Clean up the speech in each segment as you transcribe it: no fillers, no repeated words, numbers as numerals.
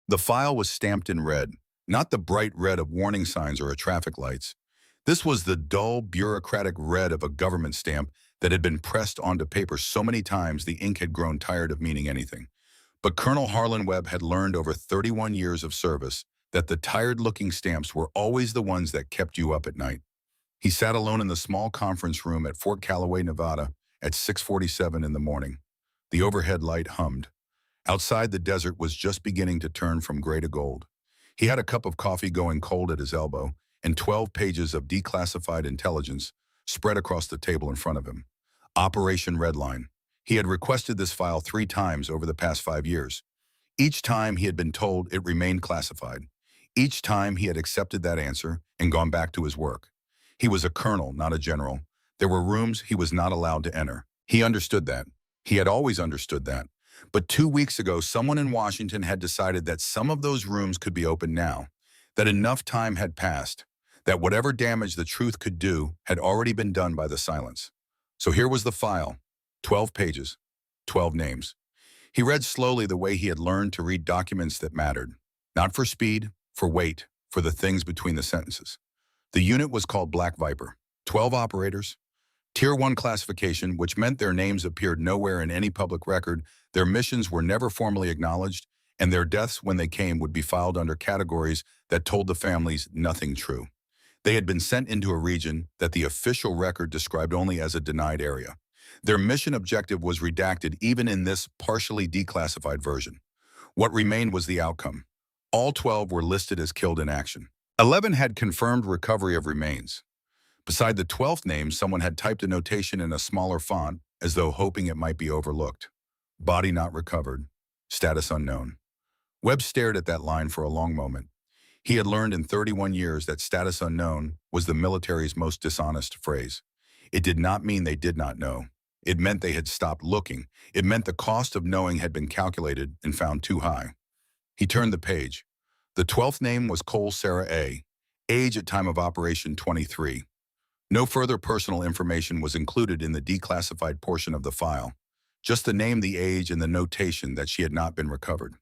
The file was stamped in red, not the bright red of warning signs or traffic lights. This was the dull, bureaucratic red of a government stamp that had been pressed onto paper so many times the ink had grown tired of meaning anything. But Colonel Harlan Webb had learned over 31 years of service that the tired-looking stamps were always the ones that kept you up at night. He sat alone in the small conference room at Fort Calloway, Nevada, at 6:47 in the morning. The overhead light hummed. Outside, the desert was just beginning to turn from gray to gold. He had a cup of coffee going cold at his elbow and 12 pages of declassified intelligence spread across the table in front of him. Operation Redline. He had requested this file 3 times over the past 5 years. Each time he had been told it remained classified. Each time he had accepted that answer and gone back to his work. He was a colonel, not a general. There were rooms he was not allowed to enter. He understood that. He had always understood that. But 2 weeks ago, someone in Washington had decided that some of those rooms could be opened now, that enough time had passed, that whatever damage the truth could do had already been done by the silence. So here was the file, 12 pages, 12 names. He read slowly the way he had learned to read documents that mattered, not for speed, for weight, for the things between the sentences. The unit was called Black Viper, 12 operators, Tier 1 classification, which meant their names appeared nowhere in any public record, their missions were never formally acknowledged, and their deaths when they came would be filed under categories that told the families nothing true. They had been sent into a region that the official record described only as a denied area. Their mission objective was redacted even in this partially declassified version. What remained was the outcome. All 12 were listed as killed in action. 11 had confirmed recovery of remains. Beside the 12th name, someone had typed a notation in a smaller font, as though hoping it might be overlooked. Body not recovered. Status unknown. Webb stared at that line for a long moment. He had learned in 31 years that status unknown was the military's most dishonest phrase. It did not mean they did not know. It meant they had stopped looking. It meant the cost of knowing had been calculated and found too high. He turned the page. The 12th name was Cole Sarah A. Age at time of operation 23. No further personal information was included in the declassified portion of the file, just the name, the age, and the notation that she had not been recovered.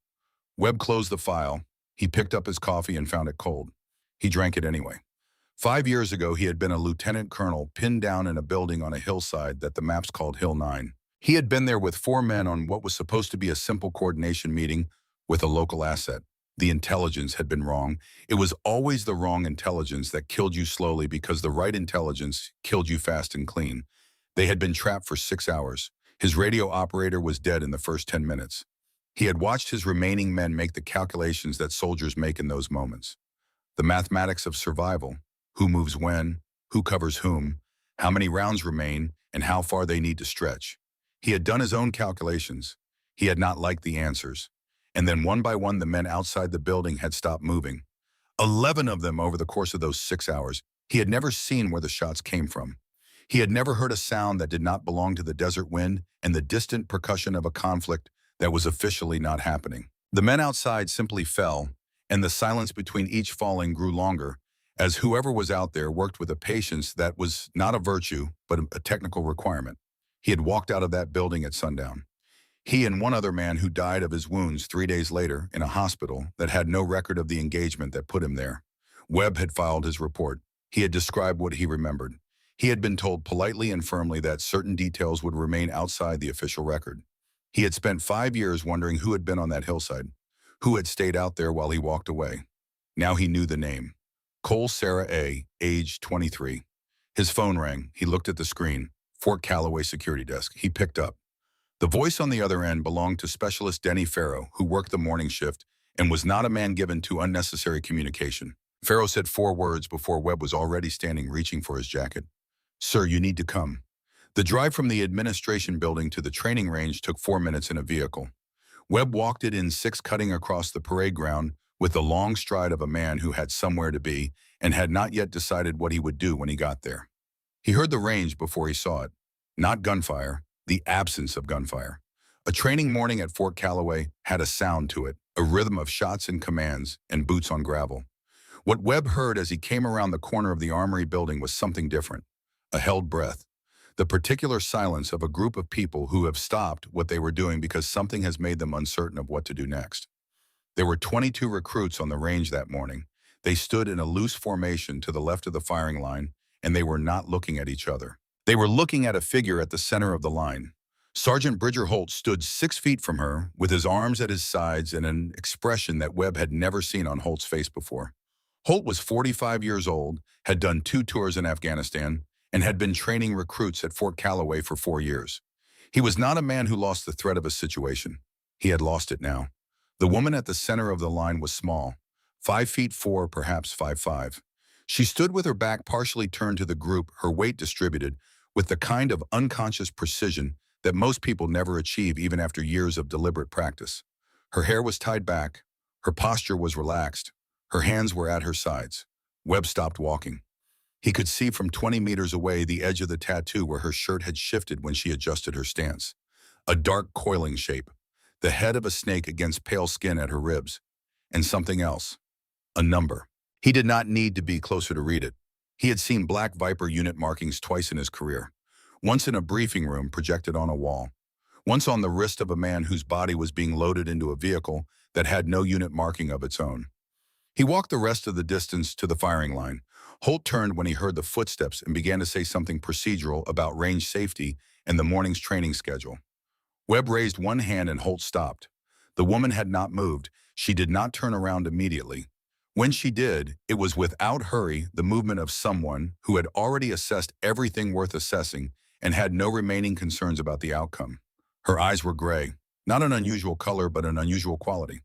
Webb closed the file. He picked up his coffee and found it cold. He drank it anyway. 5 years ago, he had been a lieutenant colonel pinned down in a building on a hillside that the maps called Hill 9. He had been there with 4 men on what was supposed to be a simple coordination meeting with a local asset. The intelligence had been wrong. It was always the wrong intelligence that killed you slowly because the right intelligence killed you fast and clean. They had been trapped for 6 hours. His radio operator was dead in the first 10 minutes. He had watched his remaining men make the calculations that soldiers make in those moments. The mathematics of survival, who moves when, who covers whom, how many rounds remain, and how far they need to stretch. He had done his own calculations. He had not liked the answers. And then one by one, the men outside the building had stopped moving. 11 of them over the course of those 6 hours. He had never seen where the shots came from. He had never heard a sound that did not belong to the desert wind and the distant percussion of a conflict that was officially not happening. The men outside simply fell, and the silence between each falling grew longer, as whoever was out there worked with a patience that was not a virtue, but a technical requirement. He had walked out of that building at sundown. He and one other man who died of his wounds 3 days later in a hospital that had no record of the engagement that put him there. Webb had filed his report. He had described what he remembered. He had been told politely and firmly that certain details would remain outside the official record. He had spent 5 years wondering who had been on that hillside, who had stayed out there while he walked away. Now he knew the name. Cole Sarah A., age 23. His phone rang. He looked at the screen. Fort Calloway security desk. He picked up. The voice on the other end belonged to Specialist Denny Farrow, who worked the morning shift and was not a man given to unnecessary communication. Farrow said 4 words before Webb was already standing reaching for his jacket. "Sir, you need to come." The drive from the administration building to the training range took 4 minutes in a vehicle. Webb walked it in 6, cutting across the parade ground with the long stride of a man who had somewhere to be and had not yet decided what he would do when he got there. He heard the range before he saw it. Not gunfire. The absence of gunfire. A training morning at Fort Calloway had a sound to it, a rhythm of shots and commands and boots on gravel. What Webb heard as he came around the corner of the Armory building was something different, a held breath, the particular silence of a group of people who have stopped what they were doing because something has made them uncertain of what to do next. There were 22 recruits on the range that morning. They stood in a loose formation to the left of the firing line, and they were not looking at each other. They were looking at a figure at the center of the line. Sergeant Bridger Holt stood 6 feet from her, with his arms at his sides and an expression that Webb had never seen on Holt's face before. Holt was 45 years old, had done 2 tours in Afghanistan, and had been training recruits at Fort Calloway for 4 years. He was not a man who lost the threat of a situation. He had lost it now. The woman at the center of the line was small, 5'4", perhaps 5'5". She stood with her back partially turned to the group, her weight distributed, with the kind of unconscious precision that most people never achieve even after years of deliberate practice. Her hair was tied back, her posture was relaxed, her hands were at her sides. Webb stopped walking. He could see from 20 meters away the edge of the tattoo where her shirt had shifted when she adjusted her stance. A dark coiling shape, the head of a snake against pale skin at her ribs, and something else, a number. He did not need to be closer to read it. He had seen Black Viper unit markings twice in his career. Once in a briefing room projected on a wall. Once on the wrist of a man whose body was being loaded into a vehicle that had no unit marking of its own. He walked the rest of the distance to the firing line. Holt turned when he heard the footsteps and began to say something procedural about range safety and the morning's training schedule. Webb raised one hand and Holt stopped. The woman had not moved. She did not turn around immediately. When she did, it was without hurry, the movement of someone who had already assessed everything worth assessing and had no remaining concerns about the outcome. Her eyes were gray, not an unusual color, but an unusual quality.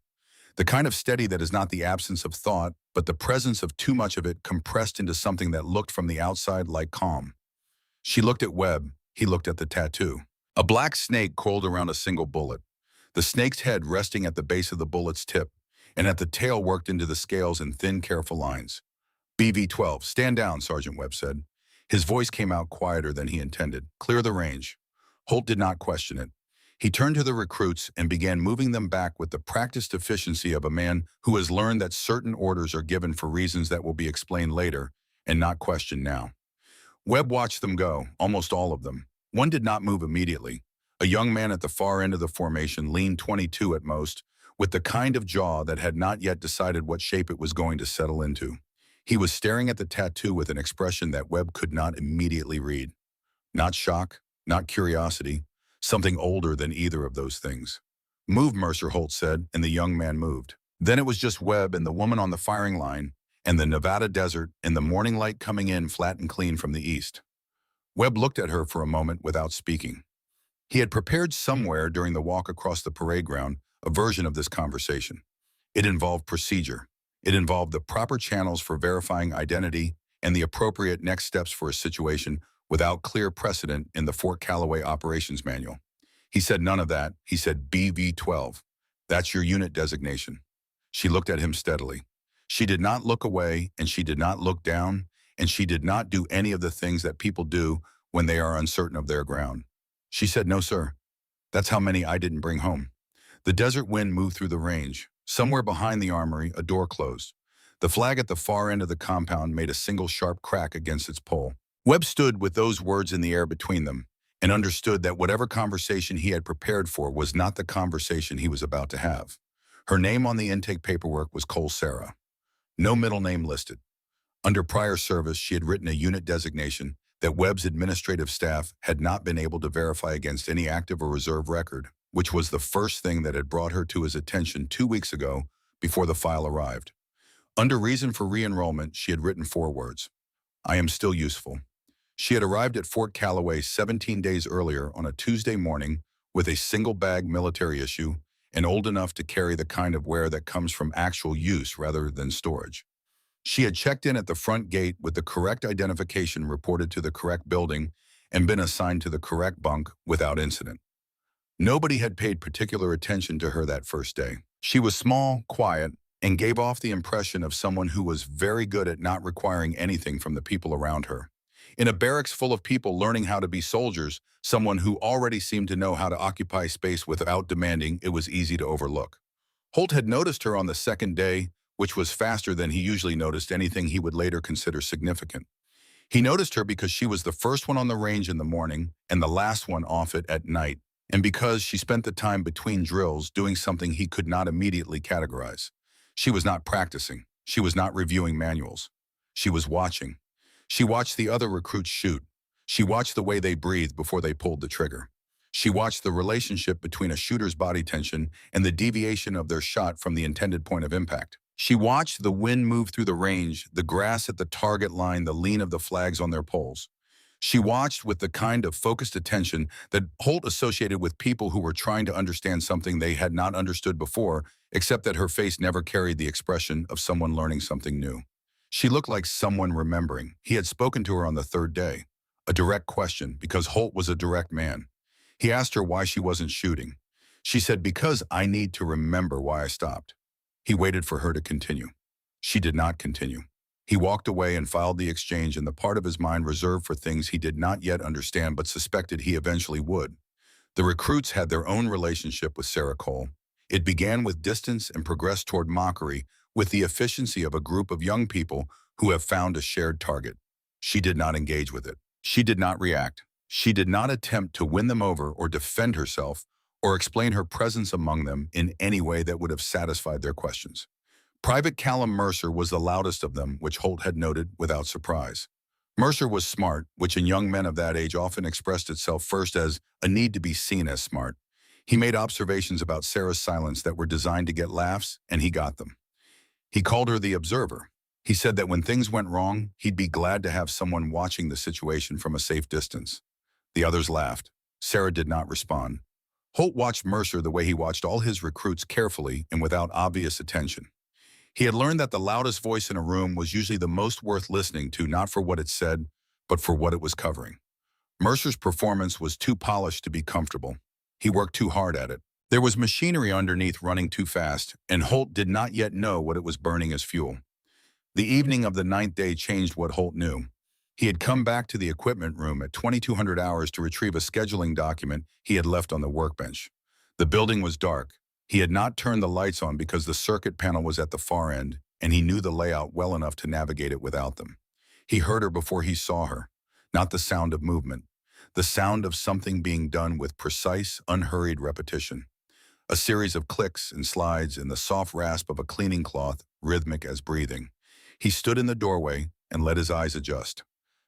The kind of steady that is not the absence of thought, but the presence of too much of it compressed into something that looked from the outside like calm. She looked at Webb. He looked at the tattoo. A black snake coiled around a single bullet. The snake's head resting at the base of the bullet's tip, and at the tail worked into the scales in thin, careful lines. BV-12, stand down, Sergeant Webb said. His voice came out quieter than he intended. Clear the range. Holt did not question it. He turned to the recruits and began moving them back with the practiced efficiency of a man who has learned that certain orders are given for reasons that will be explained later and not questioned now. Webb watched them go, almost all of them. One did not move immediately. A young man at the far end of the formation leaned 22 at most, with the kind of jaw that had not yet decided what shape it was going to settle into. He was staring at the tattoo with an expression that Webb could not immediately read. Not shock, not curiosity, something older than either of those things. Move, Mercer, Holt said, and the young man moved. Then it was just Webb and the woman on the firing line, and the Nevada desert and the morning light coming in flat and clean from the east. Webb looked at her for a moment without speaking. He had prepared somewhere during the walk across the parade ground a version of this conversation. It involved procedure. It involved the proper channels for verifying identity and the appropriate next steps for a situation without clear precedent in the Fort Calloway Operations Manual. He said none of that. He said BV-12. That's your unit designation. She looked at him steadily. She did not look away, and she did not look down, and she did not do any of the things that people do when they are uncertain of their ground. She said, no, sir. That's how many I didn't bring home. The desert wind moved through the range. Somewhere behind the armory, a door closed. The flag at the far end of the compound made a single sharp crack against its pole. Webb stood with those words in the air between them and understood that whatever conversation he had prepared for was not the conversation he was about to have. Her name on the intake paperwork was Cole Sarah. No middle name listed. Under prior service, she had written a unit designation that Webb's administrative staff had not been able to verify against any active or reserve record, which was the first thing that had brought her to his attention 2 weeks ago before the file arrived. Under reason for re-enrollment, she had written 4 words. I am still useful. She had arrived at Fort Calloway 17 days earlier on a Tuesday morning with a single-bag military issue and old enough to carry the kind of wear that comes from actual use rather than storage. She had checked in at the front gate with the correct identification reported to the correct building and been assigned to the correct bunk without incident. Nobody had paid particular attention to her that first day. She was small, quiet, and gave off the impression of someone who was very good at not requiring anything from the people around her. In a barracks full of people learning how to be soldiers, someone who already seemed to know how to occupy space without demanding, it was easy to overlook. Holt had noticed her on the second day, which was faster than he usually noticed anything he would later consider significant. He noticed her because she was the first one on the range in the morning and the last one off it at night, and because she spent the time between drills doing something he could not immediately categorize. She was not practicing. She was not reviewing manuals. She was watching. She watched the other recruits shoot. She watched the way they breathed before they pulled the trigger. She watched the relationship between a shooter's body tension and the deviation of their shot from the intended point of impact. She watched the wind move through the range, the grass at the target line, the lean of the flags on their poles. She watched with the kind of focused attention that Holt associated with people who were trying to understand something they had not understood before, except that her face never carried the expression of someone learning something new. She looked like someone remembering. He had spoken to her on the third day. A direct question, because Holt was a direct man. He asked her why she wasn't shooting. She said, "Because I need to remember why I stopped." He waited for her to continue. She did not continue. He walked away and filed the exchange in the part of his mind reserved for things he did not yet understand but suspected he eventually would. The recruits had their own relationship with Sarah Cole. It began with distance and progressed toward mockery, with the efficiency of a group of young people who have found a shared target. She did not engage with it. She did not react. She did not attempt to win them over or defend herself or explain her presence among them in any way that would have satisfied their questions. Private Callum Mercer was the loudest of them, which Holt had noted without surprise. Mercer was smart, which in young men of that age often expressed itself first as a need to be seen as smart. He made observations about Sarah's silence that were designed to get laughs, and he got them. He called her the observer. He said that when things went wrong, he'd be glad to have someone watching the situation from a safe distance. The others laughed. Sarah did not respond. Holt watched Mercer the way he watched all his recruits carefully and without obvious attention. He had learned that the loudest voice in a room was usually the most worth listening to, not for what it said, but for what it was covering. Mercer's performance was too polished to be comfortable. He worked too hard at it. There was machinery underneath running too fast, and Holt did not yet know what it was burning as fuel. The evening of the ninth day changed what Holt knew. He had come back to the equipment room at 2200 hours to retrieve a scheduling document he had left on the workbench. The building was dark. He had not turned the lights on because the circuit panel was at the far end, and he knew the layout well enough to navigate it without them. He heard her before he saw her, not the sound of movement, the sound of something being done with precise, unhurried repetition. A series of clicks and slides and the soft rasp of a cleaning cloth, rhythmic as breathing. He stood in the doorway and let his eyes adjust.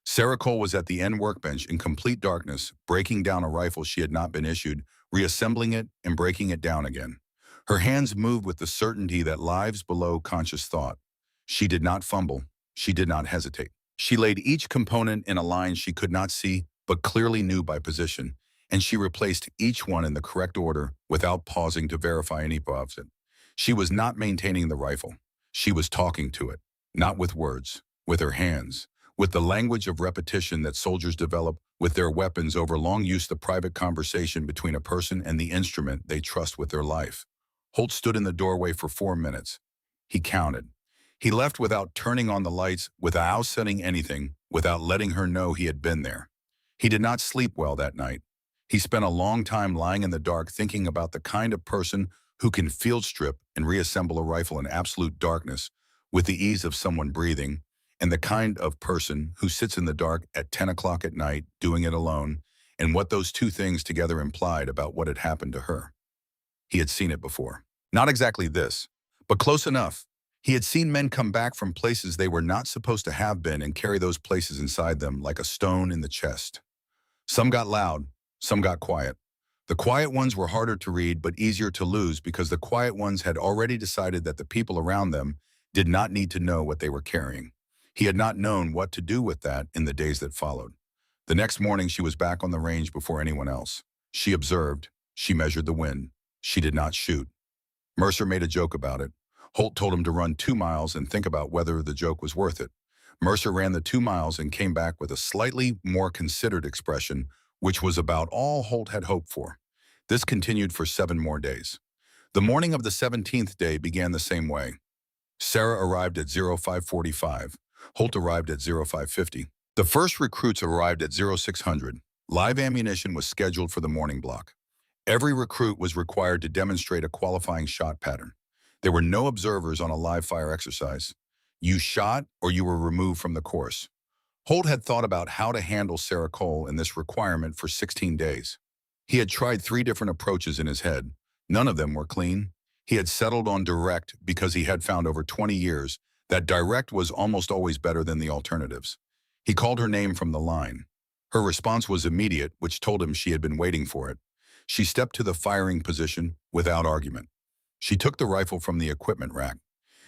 Sarah Cole was at the end workbench in complete darkness, breaking down a rifle she had not been issued, reassembling it and breaking it down again. Her hands moved with the certainty that lives below conscious thought. She did not fumble. She did not hesitate. She laid each component in a line she could not see, but clearly knew by position, and she replaced each one in the correct order without pausing to verify any of it. She was not maintaining the rifle. She was talking to it, not with words, with her hands, with the language of repetition that soldiers develop with their weapons over long use, the private conversation between a person and the instrument they trust with their life. Holt stood in the doorway for 4 minutes. He counted. He left without turning on the lights, without saying anything, without letting her know he had been there. He did not sleep well that night. He spent a long time lying in the dark thinking about the kind of person who can field strip and reassemble a rifle in absolute darkness with the ease of someone breathing, and the kind of person who sits in the dark at 10 o'clock at night doing it alone, and what those two things together implied about what had happened to her. He had seen it before. Not exactly this, but close enough. He had seen men come back from places they were not supposed to have been and carry those places inside them like a stone in the chest. Some got loud, some got quiet. The quiet ones were harder to read but easier to lose because the quiet ones had already decided that the people around them did not need to know what they were carrying. He had not known what to do with that in the days that followed. The next morning she was back on the range before anyone else. She observed. She measured the wind. She did not shoot. Mercer made a joke about it. Holt told him to run 2 miles and think about whether the joke was worth it. Mercer ran the 2 miles and came back with a slightly more considered expression, which was about all Holt had hoped for. This continued for 7 more days. The morning of the 17th day began the same way. Sarah arrived at 0545. Holt arrived at 0550. The first recruits arrived at 0600. Live ammunition was scheduled for the morning block. Every recruit was required to demonstrate a qualifying shot pattern. There were no observers on a live fire exercise. You shot or you were removed from the course. Holt had thought about how to handle Sarah Cole and this requirement for 16 days. He had tried 3 different approaches in his head. None of them were clean. He had settled on direct because he had found over 20 years that direct was almost always better than the alternatives. He called her name from the line. Her response was immediate, which told him she had been waiting for it. She stepped to the firing position without argument. She took the rifle from the equipment rack.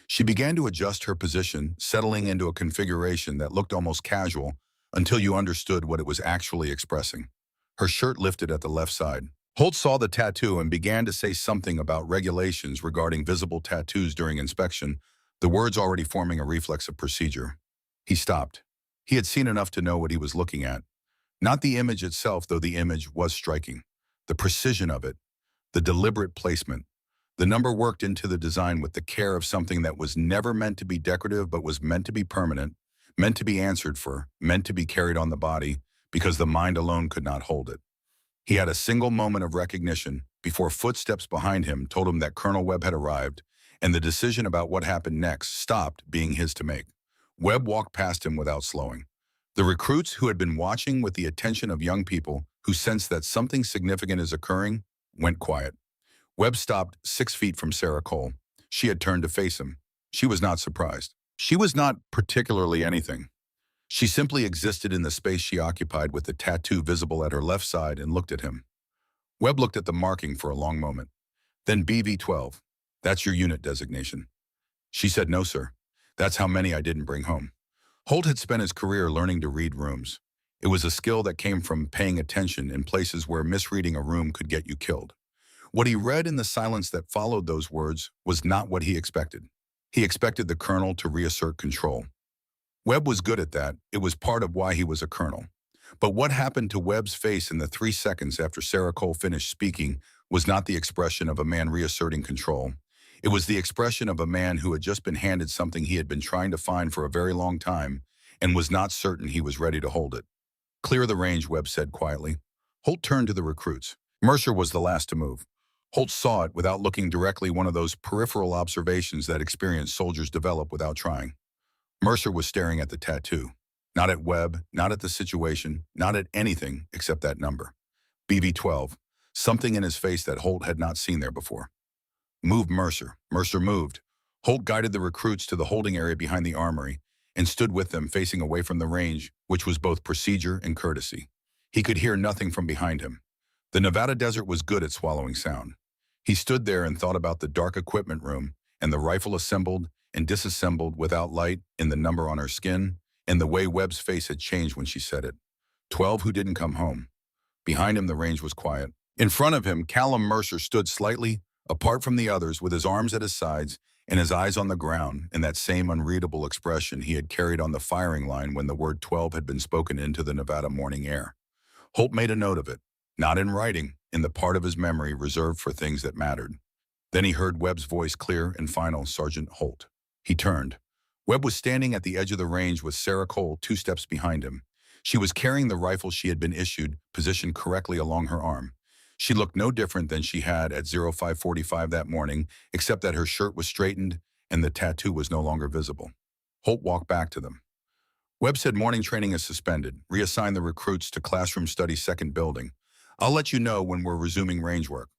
She began to adjust her position, settling into a configuration that looked almost casual until you understood what it was actually expressing. Her shirt lifted at the left side. Holt saw the tattoo and began to say something about regulations regarding visible tattoos during inspection, the words already forming a reflex of procedure. He stopped. He had seen enough to know what he was looking at. Not the image itself, though the image was striking. The precision of it, the deliberate placement. The number worked into the design with the care of something that was never meant to be decorative but was meant to be permanent, meant to be answered for, meant to be carried on the body, because the mind alone could not hold it. He had a single moment of recognition before footsteps behind him told him that Colonel Webb had arrived, and the decision about what happened next stopped being his to make. Webb walked past him without slowing. The recruits, who had been watching with the attention of young people who sensed that something significant is occurring, went quiet. Webb stopped 6 feet from Sarah Cole. She had turned to face him. She was not surprised. She was not particularly anything. She simply existed in the space she occupied with the tattoo visible at her left side and looked at him. Webb looked at the marking for a long moment. Then BV-12. That's your unit designation. She said, no, sir. That's how many I didn't bring home. Holt had spent his career learning to read rooms. It was a skill that came from paying attention in places where misreading a room could get you killed. What he read in the silence that followed those words was not what he expected. He expected the colonel to reassert control. Webb was good at that. It was part of why he was a colonel. But what happened to Webb's face in the 3 seconds after Sarah Cole finished speaking was not the expression of a man reasserting control. It was the expression of a man who had just been handed something he had been trying to find for a very long time and was not certain he was ready to hold it. Clear the range, Webb said quietly. Holt turned to the recruits. Mercer was the last to move. Holt saw it without looking directly, one of those peripheral observations that experienced soldiers develop without trying. Mercer was staring at the tattoo. Not at Webb, not at the situation, not at anything except that number. BV-12. Something in his face that Holt had not seen there before. Move, Mercer. Mercer moved. Holt guided the recruits to the holding area behind the armory and stood with them facing away from the range, which was both procedure and courtesy. He could hear nothing from behind him. The Nevada desert was good at swallowing sound. He stood there and thought about the dark equipment room and the rifle assembled and disassembled without light in the number on her skin and the way Webb's face had changed when she said it. 12 who didn't come home. Behind him, the range was quiet. In front of him, Callum Mercer stood slightly apart from the others with his arms at his sides and his eyes on the ground in that same unreadable expression he had carried on the firing line when the word 12 had been spoken into the Nevada morning air. Holt made a note of it, not in writing, in the part of his memory reserved for things that mattered. Then he heard Webb's voice, clear and final, Sergeant Holt. He turned. Webb was standing at the edge of the range with Sarah Cole 2 steps behind him. She was carrying the rifle she had been issued, positioned correctly along her arm. She looked no different than she had at 0545 that morning, except that her shirt was straightened and the tattoo was no longer visible. Holt walked back to them. Webb said morning training is suspended. Reassign the recruits to classroom study second building. I'll let you know when we're resuming range work.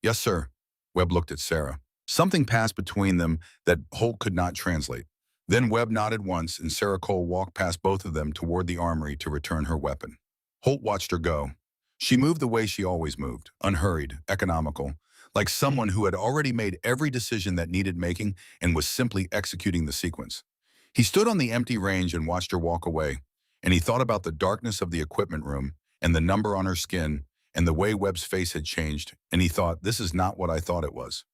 Yes, sir. Webb looked at Sarah. Something passed between them that Holt could not translate. Then Webb nodded once and Sarah Cole walked past both of them toward the armory to return her weapon. Holt watched her go. She moved the way she always moved, unhurried, economical, like someone who had already made every decision that needed making and was simply executing the sequence. He stood on the empty range and watched her walk away, and he thought about the darkness of the equipment room and the number on her skin and the way Webb's face had changed, and he thought, this is not what I thought it was.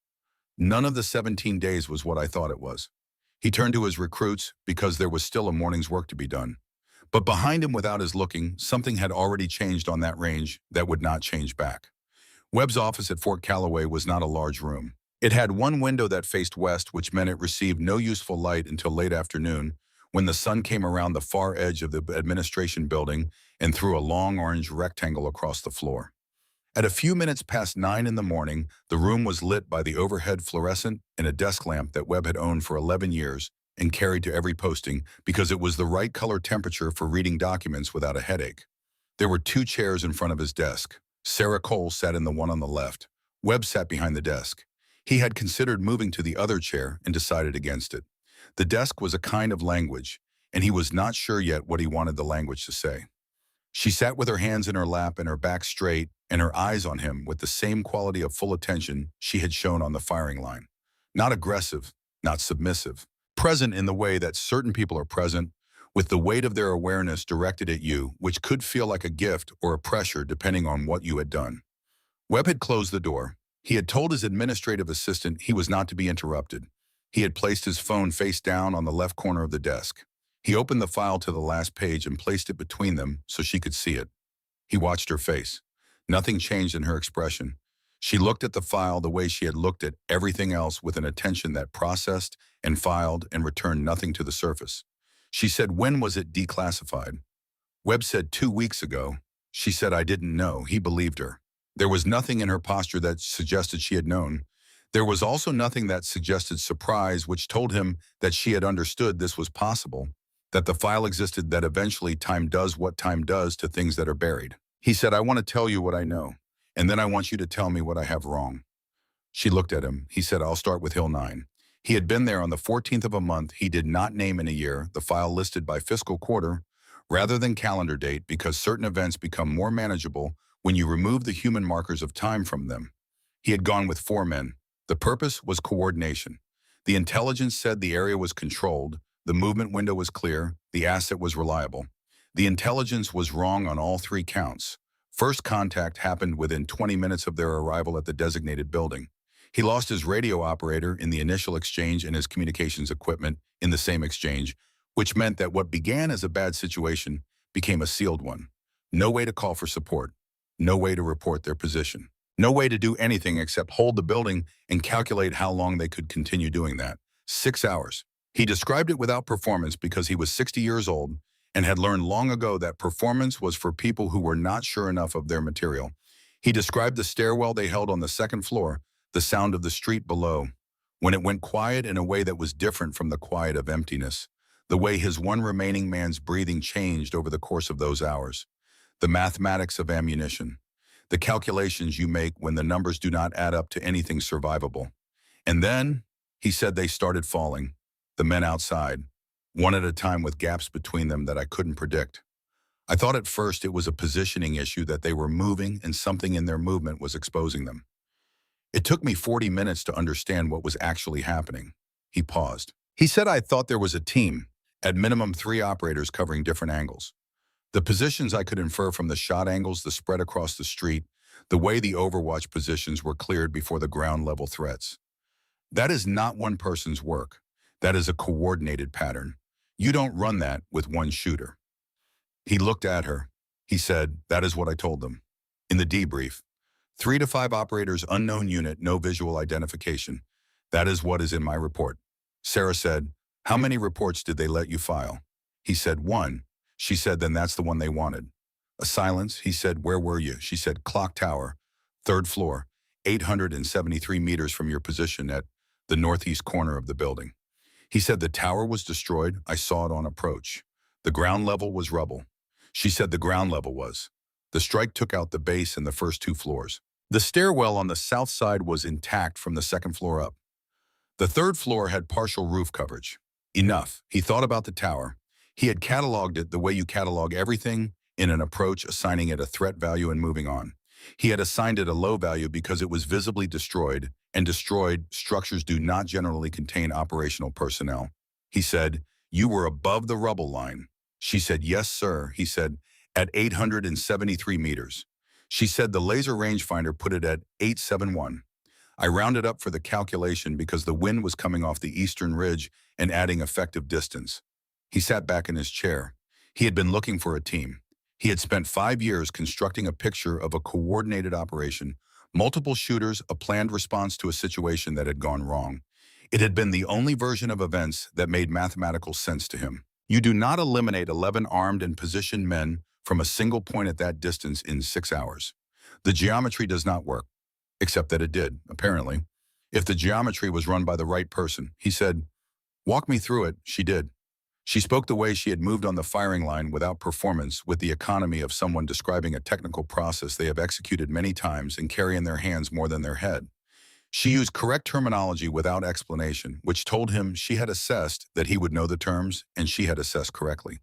None of the 17 days was what I thought it was. He turned to his recruits because there was still a morning's work to be done. But behind him, without his looking, something had already changed on that range that would not change back. Webb's office at Fort Calloway was not a large room. It had one window that faced west, which meant it received no useful light until late afternoon, when the sun came around the far edge of the administration building and threw a long orange rectangle across the floor. At a few minutes past 9 in the morning, the room was lit by the overhead fluorescent and a desk lamp that Webb had owned for 11 years and carried to every posting because it was the right color temperature for reading documents without a headache. There were 2 chairs in front of his desk. Sarah Cole sat in the one on the left. Webb sat behind the desk. He had considered moving to the other chair and decided against it. The desk was a kind of language, and he was not sure yet what he wanted the language to say. She sat with her hands in her lap and her back straight and her eyes on him with the same quality of full attention she had shown on the firing line. Not aggressive, not submissive. Present in the way that certain people are present, with the weight of their awareness directed at you, which could feel like a gift or a pressure depending on what you had done. Webb had closed the door. He had told his administrative assistant he was not to be interrupted. He had placed his phone face down on the left corner of the desk. He opened the file to the last page and placed it between them so she could see it. He watched her face. Nothing changed in her expression. She looked at the file the way she had looked at everything else, with an attention that processed and filed and returned nothing to the surface. She said, "When was it declassified?" Webb said, "2 weeks ago." She said, "I didn't know." He believed her. There was nothing in her posture that suggested she had known. There was also nothing that suggested surprise, which told him that she had understood this was possible, that the file existed, that eventually time does what time does to things that are buried. He said, "I want to tell you what I know, and then I want you to tell me what I have wrong." She looked at him. He said, "I'll start with Hill 9. He had been there on the 14th of a month he did not name in a year, the file listed by fiscal quarter rather than calendar date, because certain events become more manageable when you remove the human markers of time from them. He had gone with 4 men. The purpose was coordination. The intelligence said the area was controlled, the movement window was clear, the asset was reliable. The intelligence was wrong on all 3 counts. First contact happened within 20 minutes of their arrival at the designated building. He lost his radio operator in the initial exchange and his communications equipment in the same exchange, which meant that what began as a bad situation became a sealed one. No way to call for support. No way to report their position. No way to do anything except hold the building and calculate how long they could continue doing that. 6 hours. He described it without performance because he was 60 years old and had learned long ago that performance was for people who were not sure enough of their material. He described the stairwell they held on the 2nd floor, the sound of the street below, when it went quiet in a way that was different from the quiet of emptiness, the way his one remaining man's breathing changed over the course of those hours, the mathematics of ammunition, the calculations you make when the numbers do not add up to anything survivable. And then, he said, they started falling, the men outside, one at a time with gaps between them that I couldn't predict. I thought at first it was a positioning issue, that they were moving and something in their movement was exposing them. It took me 40 minutes to understand what was actually happening. He paused. He said, "I thought there was a team, at minimum 3 operators covering different angles. The positions I could infer from the shot angles, the spread across the street, the way the overwatch positions were cleared before the ground level threats. That is not one person's work. That is a coordinated pattern. You don't run that with one shooter." He looked at her. He said, "That is what I told them. In the debrief. 3 to 5 operators, unknown unit, no visual identification. That is what is in my report." Sarah said, "How many reports did they let you file?" He said, "1. She said, "Then that's the one they wanted." A silence. He said, "Where were you?" She said, "Clock tower, 3rd floor, 873 meters from your position at the northeast corner of the building." He said, "The tower was destroyed. I saw it on approach. The ground level was rubble." She said, "The ground level was. The strike took out the base and the first 2 floors. The stairwell on the south side was intact from the 2nd floor up. The 3rd floor had partial roof coverage. Enough." He thought about the tower. He had cataloged it the way you catalog everything in an approach, assigning it a threat value and moving on. He had assigned it a low value because it was visibly destroyed, and destroyed structures do not generally contain operational personnel. He said, "You were above the rubble line." She said, "Yes, sir." He said, "At 873 meters. She said, "The laser rangefinder put it at 871. I rounded up for the calculation because the wind was coming off the eastern ridge and adding effective distance." He sat back in his chair. He had been looking for a team. He had spent 5 years constructing a picture of a coordinated operation, multiple shooters, a planned response to a situation that had gone wrong. It had been the only version of events that made mathematical sense to him. You do not eliminate 11 armed and positioned men from a single point at that distance in 6 hours. The geometry does not work, except that it did, apparently. If the geometry was run by the right person, he said, "Walk me through it." She did. She spoke the way she had moved on the firing line without performance, with the economy of someone describing a technical process they have executed many times and carry in their hands more than their head. She used correct terminology without explanation, which told him she had assessed that he would know the terms and she had assessed correctly.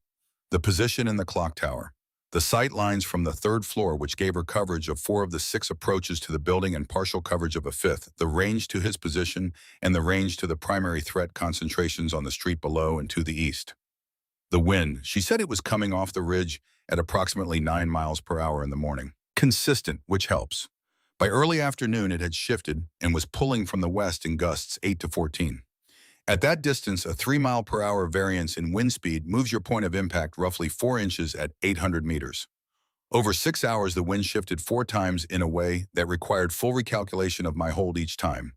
The position in the clock tower. The sight lines from the third floor, which gave her coverage of 4 of the 6 approaches to the building and partial coverage of a fifth, the range to his position, and the range to the primary threat concentrations on the street below and to the east. The wind, she said it was coming off the ridge at approximately 9 miles per hour in the morning. Consistent, which helps. By early afternoon, it had shifted and was pulling from the west in gusts 8 to 14. At that distance, a 3-mile-per-hour variance in wind speed moves your point of impact roughly 4 inches at 800 meters. Over 6 hours, the wind shifted 4 times in a way that required full recalculation of my hold each time.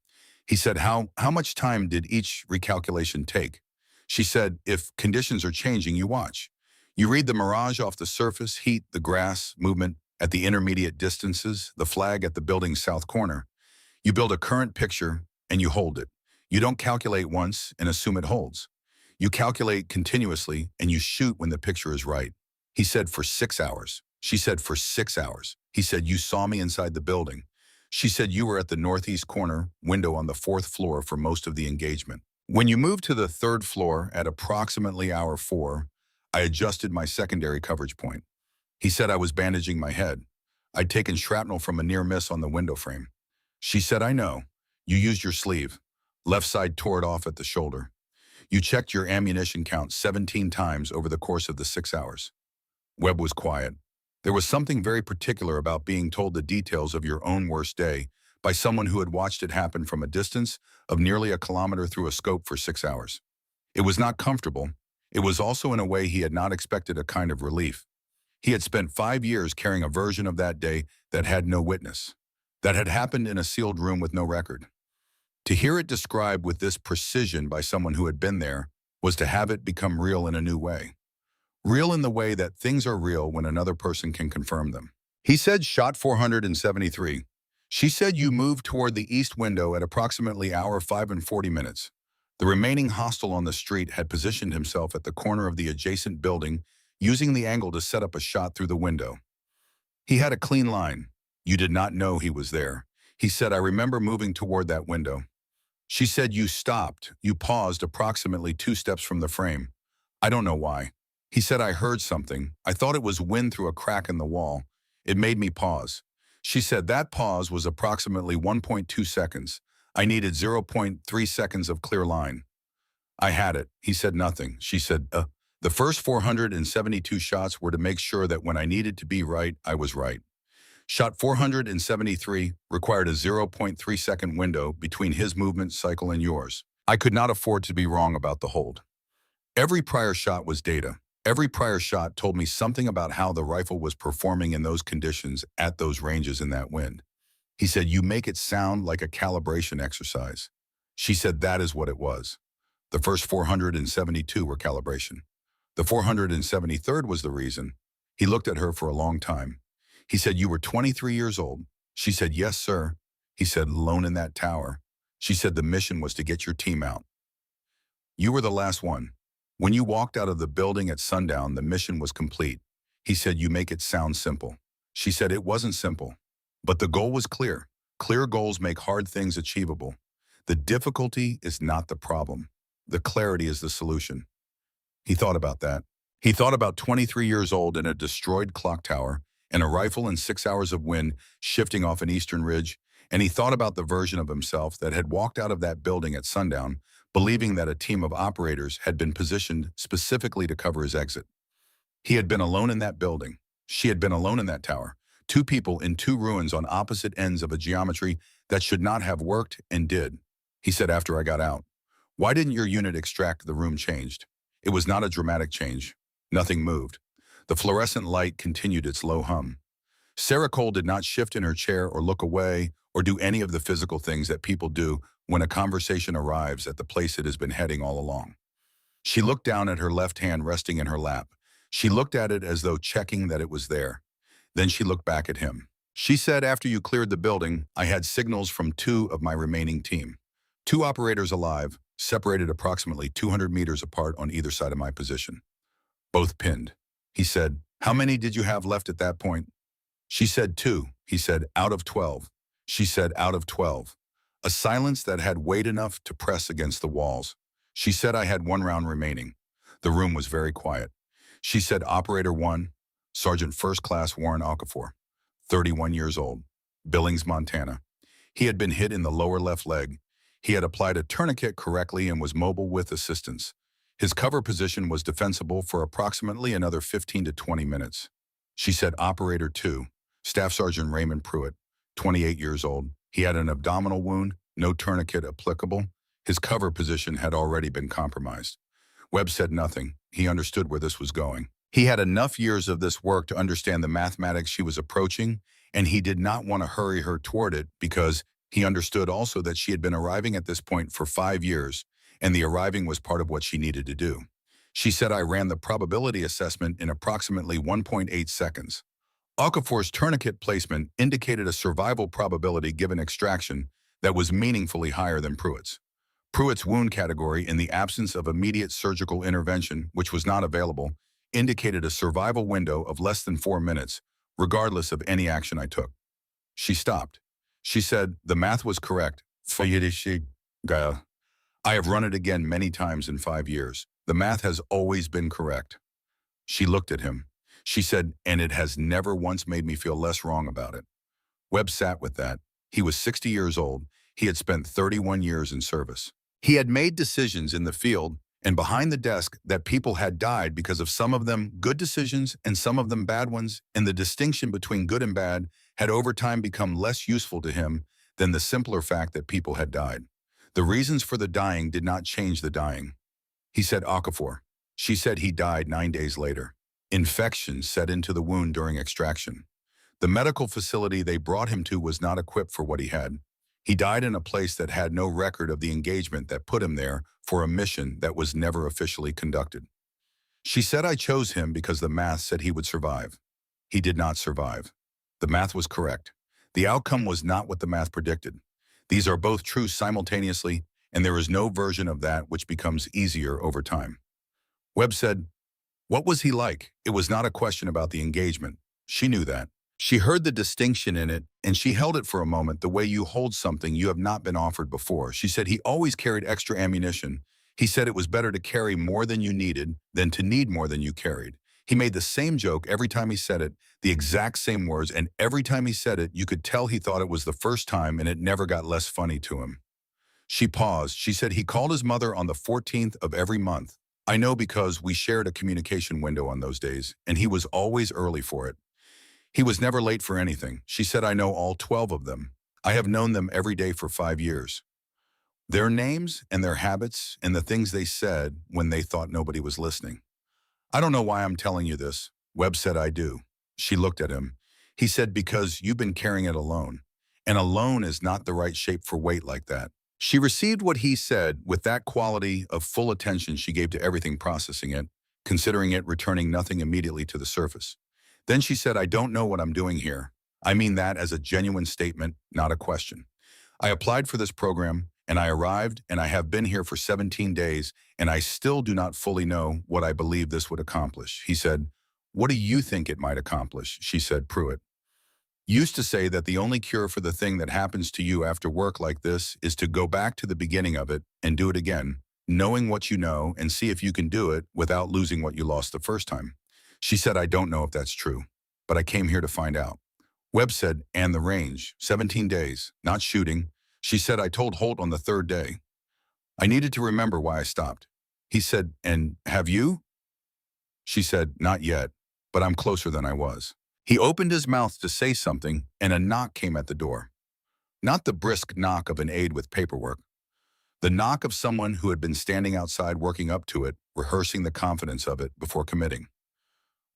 He said, how much time did each recalculation take? She said, if conditions are changing, you watch. You read the mirage off the surface, heat, the grass, movement at the intermediate distances, the flag at the building's south corner. You build a current picture and you hold it. You don't calculate once and assume it holds. You calculate continuously and you shoot when the picture is right. He said for 6 hours. She said for 6 hours. He said you saw me inside the building. She said you were at the northeast corner window on the 4th floor for most of the engagement. When you moved to the 3rd floor at approximately hour 4, I adjusted my secondary coverage point. He said I was bandaging my head. I'd taken shrapnel from a near miss on the window frame. She said, I know. You used your sleeve. Left side tore it off at the shoulder. You checked your ammunition count 17 times over the course of the 6 hours. Webb was quiet. There was something very particular about being told the details of your own worst day by someone who had watched it happen from a distance of nearly a kilometer through a scope for 6 hours. It was not comfortable. It was also in a way he had not expected a kind of relief. He had spent 5 years carrying a version of that day that had no witness, that had happened in a sealed room with no record. To hear it described with this precision by someone who had been there was to have it become real in a new way. Real in the way that things are real when another person can confirm them. He said shot 473. She said you moved toward the east window at approximately hour 5 and 40 minutes. The remaining hostile on the street had positioned himself at the corner of the adjacent building, using the angle to set up a shot through the window. He had a clean line. You did not know he was there. He said, I remember moving toward that window. She said you stopped. You paused approximately 2 steps from the frame. I don't know why. He said I heard something. I thought it was wind through a crack in the wall. It made me pause. She said that pause was approximately 1.2 seconds. I needed 0.3 seconds of clear line. I had it. He said nothing. She said, The first 472 shots were to make sure that when I needed to be right, I was right. Shot 473 required a 0.3-second window between his movement cycle and yours. I could not afford to be wrong about the hold. Every prior shot was data. Every prior shot told me something about how the rifle was performing in those conditions at those ranges in that wind. He said, you make it sound like a calibration exercise. She said that is what it was. The first 472 were calibration. The 473rd was the reason. He looked at her for a long time. He said, you were 23 years old. She said, yes, sir. He said, alone in that tower. She said the mission was to get your team out. You were the last one. When you walked out of the building at sundown, the mission was complete. He said, you make it sound simple. She said, it wasn't simple. But the goal was clear. Clear goals make hard things achievable. The difficulty is not the problem. The clarity is the solution. He thought about that. He thought about 23 years old in a destroyed clock tower and a rifle and 6 hours of wind shifting off an eastern ridge, and he thought about the version of himself that had walked out of that building at sundown, believing that a team of operators had been positioned specifically to cover his exit. He had been alone in that building. She had been alone in that tower. 2 people in 2 ruins on opposite ends of a geometry that should not have worked and did. He said after I got out, why didn't your unit extract? The room changed. It was not a dramatic change. Nothing moved. The fluorescent light continued its low hum. Sarah Cole did not shift in her chair or look away or do any of the physical things that people do when a conversation arrives at the place it has been heading all along. She looked down at her left hand resting in her lap. She looked at it as though checking that it was there. Then she looked back at him. She said, after you cleared the building, I had signals from 2 of my remaining team. 2 operators alive, separated approximately 200 meters apart on either side of my position. Both pinned. He said, "How many did you have left at that point?" She said 2. He said, "Out of 12." She said, "Out of 12." A silence that had weight enough to press against the walls. She said I had 1 round remaining. The room was very quiet. She said, "Operator 1, Sergeant First Class Warren Okafor, 31 years old, Billings, Montana." He had been hit in the lower left leg. He had applied a tourniquet correctly and was mobile with assistance. His cover position was defensible for approximately another 15 to 20 minutes. She said, "Operator 2, Staff Sergeant Raymond Pruitt, 28 years old. He had an abdominal wound, no tourniquet applicable. His cover position had already been compromised." Webb said nothing. He understood where this was going. He had enough years of this work to understand the mathematics she was approaching, and he did not want to hurry her toward it because he understood also that she had been arriving at this point for 5 years, and the arriving was part of what she needed to do. She said, "I ran the probability assessment in approximately 1.8 seconds. Okafor's tourniquet placement indicated a survival probability given extraction that was meaningfully higher than Pruitt's. Pruitt's wound category, in the absence of immediate surgical intervention, which was not available, indicated a survival window of less than 4 minutes, regardless of any action I took." She stopped. She said, "The math was correct. I have run it again many times in 5 years. The math has always been correct." She looked at him. She said, "And it has never once made me feel less wrong about it." Webb sat with that. He was 60 years old. He had spent 31 years in service. He had made decisions in the field and behind the desk that people had died because of some of them good decisions and some of them bad ones, and the distinction between good and bad had over time become less useful to him than the simpler fact that people had died. The reasons for the dying did not change the dying. He said, "Okafor." She said he died 9 days later. Infection set into the wound during extraction. The medical facility they brought him to was not equipped for what he had. He died in a place that had no record of the engagement that put him there for a mission that was never officially conducted. She said, "I chose him because the math said he would survive." He did not survive. The math was correct. The outcome was not what the math predicted. These are both true simultaneously, and there is no version of that which becomes easier over time. Webb said, "What was he like?" It was not a question about the engagement. She knew that. She heard the distinction in it, and she held it for a moment the way you hold something you have not been offered before. She said he always carried extra ammunition. He said it was better to carry more than you needed than to need more than you carried. He made the same joke every time he said it, the exact same words, and every time he said it, you could tell he thought it was the first time, and it never got less funny to him. She paused. She said he called his mother on the 14th of every month. I know because we shared a communication window on those days, and he was always early for it. He was never late for anything. She said, "I know all 12 of them. I have known them every day for 5 years. Their names and their habits and the things they said when they thought nobody was listening." "I don't know why I'm telling you this." Webb said, "I do." She looked at him. He said, "Because you've been carrying it alone. And alone is not the right shape for weight like that." She received what he said with that quality of full attention she gave to everything processing it, considering it, returning nothing immediately to the surface. Then she said, "I don't know what I'm doing here. I mean that as a genuine statement, not a question. I applied for this program, and I arrived, and I have been here for 17 days, and I still do not fully know what I believe this would accomplish." He said, "What do you think it might accomplish?" She said, "Pruitt used to say that the only cure for the thing that happens to you after work like this is to go back to the beginning of it and do it again, knowing what you know and see if you can do it without losing what you lost the first time." She said, "I don't know if that's true, but I came here to find out." Webb said, "And the range, 17 days, not shooting." She said, "I told Holt on the 3rd day. I needed to remember why I stopped." He said, "And have you?" She said, "Not yet, but I'm closer than I was." He opened his mouth to say something, and a knock came at the door. Not the brisk knock of an aide with paperwork. The knock of someone who had been standing outside working up to it, rehearsing the confidence of it before committing.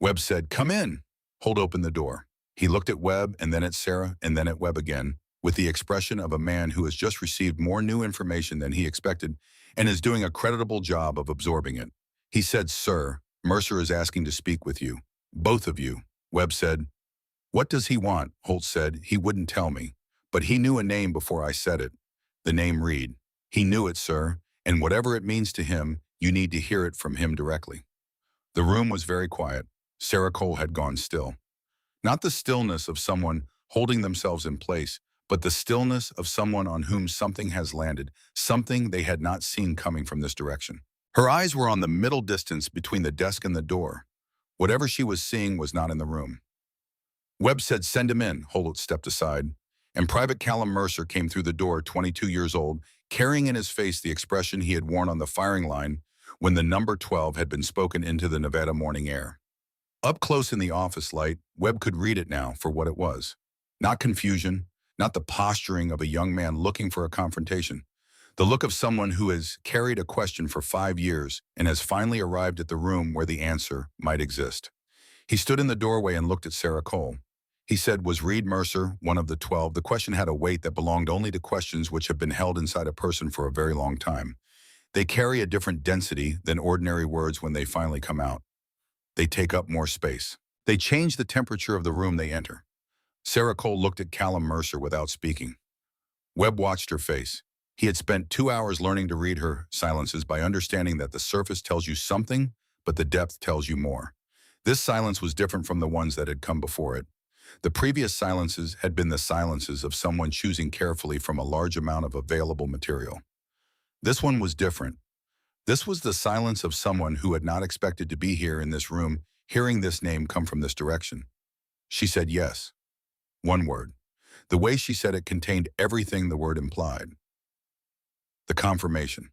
Webb said, "Come in." Holt opened the door. He looked at Webb and then at Sarah and then at Webb again, with the expression of a man who has just received more new information than he expected and is doing a creditable job of absorbing it. He said, "Sir, Mercer is asking to speak with you. Both of you." Webb said, "What does he want?" Holt said, "He wouldn't tell me, but he knew a name before I said it. The name Reed. He knew it, sir, And whatever it means to him, you need to hear it from him directly. The room was very quiet. Sarah Cole had gone still. Not the stillness of someone holding themselves in place, but the stillness of someone on whom something has landed, something they had not seen coming from this direction. Her eyes were on the middle distance between the desk and the door. Whatever she was seeing was not in the room. Webb said, "Send him in." Holt stepped aside, and Private Callum Mercer came through the door, 22 years old, carrying in his face the expression he had worn on the firing line when the number 12 had been spoken into the Nevada morning air. Up close in the office light, Webb could read it now for what it was. Not confusion, not the posturing of a young man looking for a confrontation. The look of someone who has carried a question for 5 years and has finally arrived at the room where the answer might exist. He stood in the doorway and looked at Sarah Cole. He said, "Was Reed Mercer one of the 12? The question had a weight that belonged only to questions which have been held inside a person for a very long time. They carry a different density than ordinary words when they finally come out. They take up more space. They change the temperature of the room they enter." Sarah Cole looked at Callum Mercer without speaking. Webb watched her face. He had spent 2 hours learning to read her silences by understanding that the surface tells you something, but the depth tells you more. This silence was different from the ones that had come before it. The previous silences had been the silences of someone choosing carefully from a large amount of available material. This one was different. This was the silence of someone who had not expected to be here in this room, hearing this name come from this direction. She said yes. One word. The way she said it contained everything the word implied. The confirmation.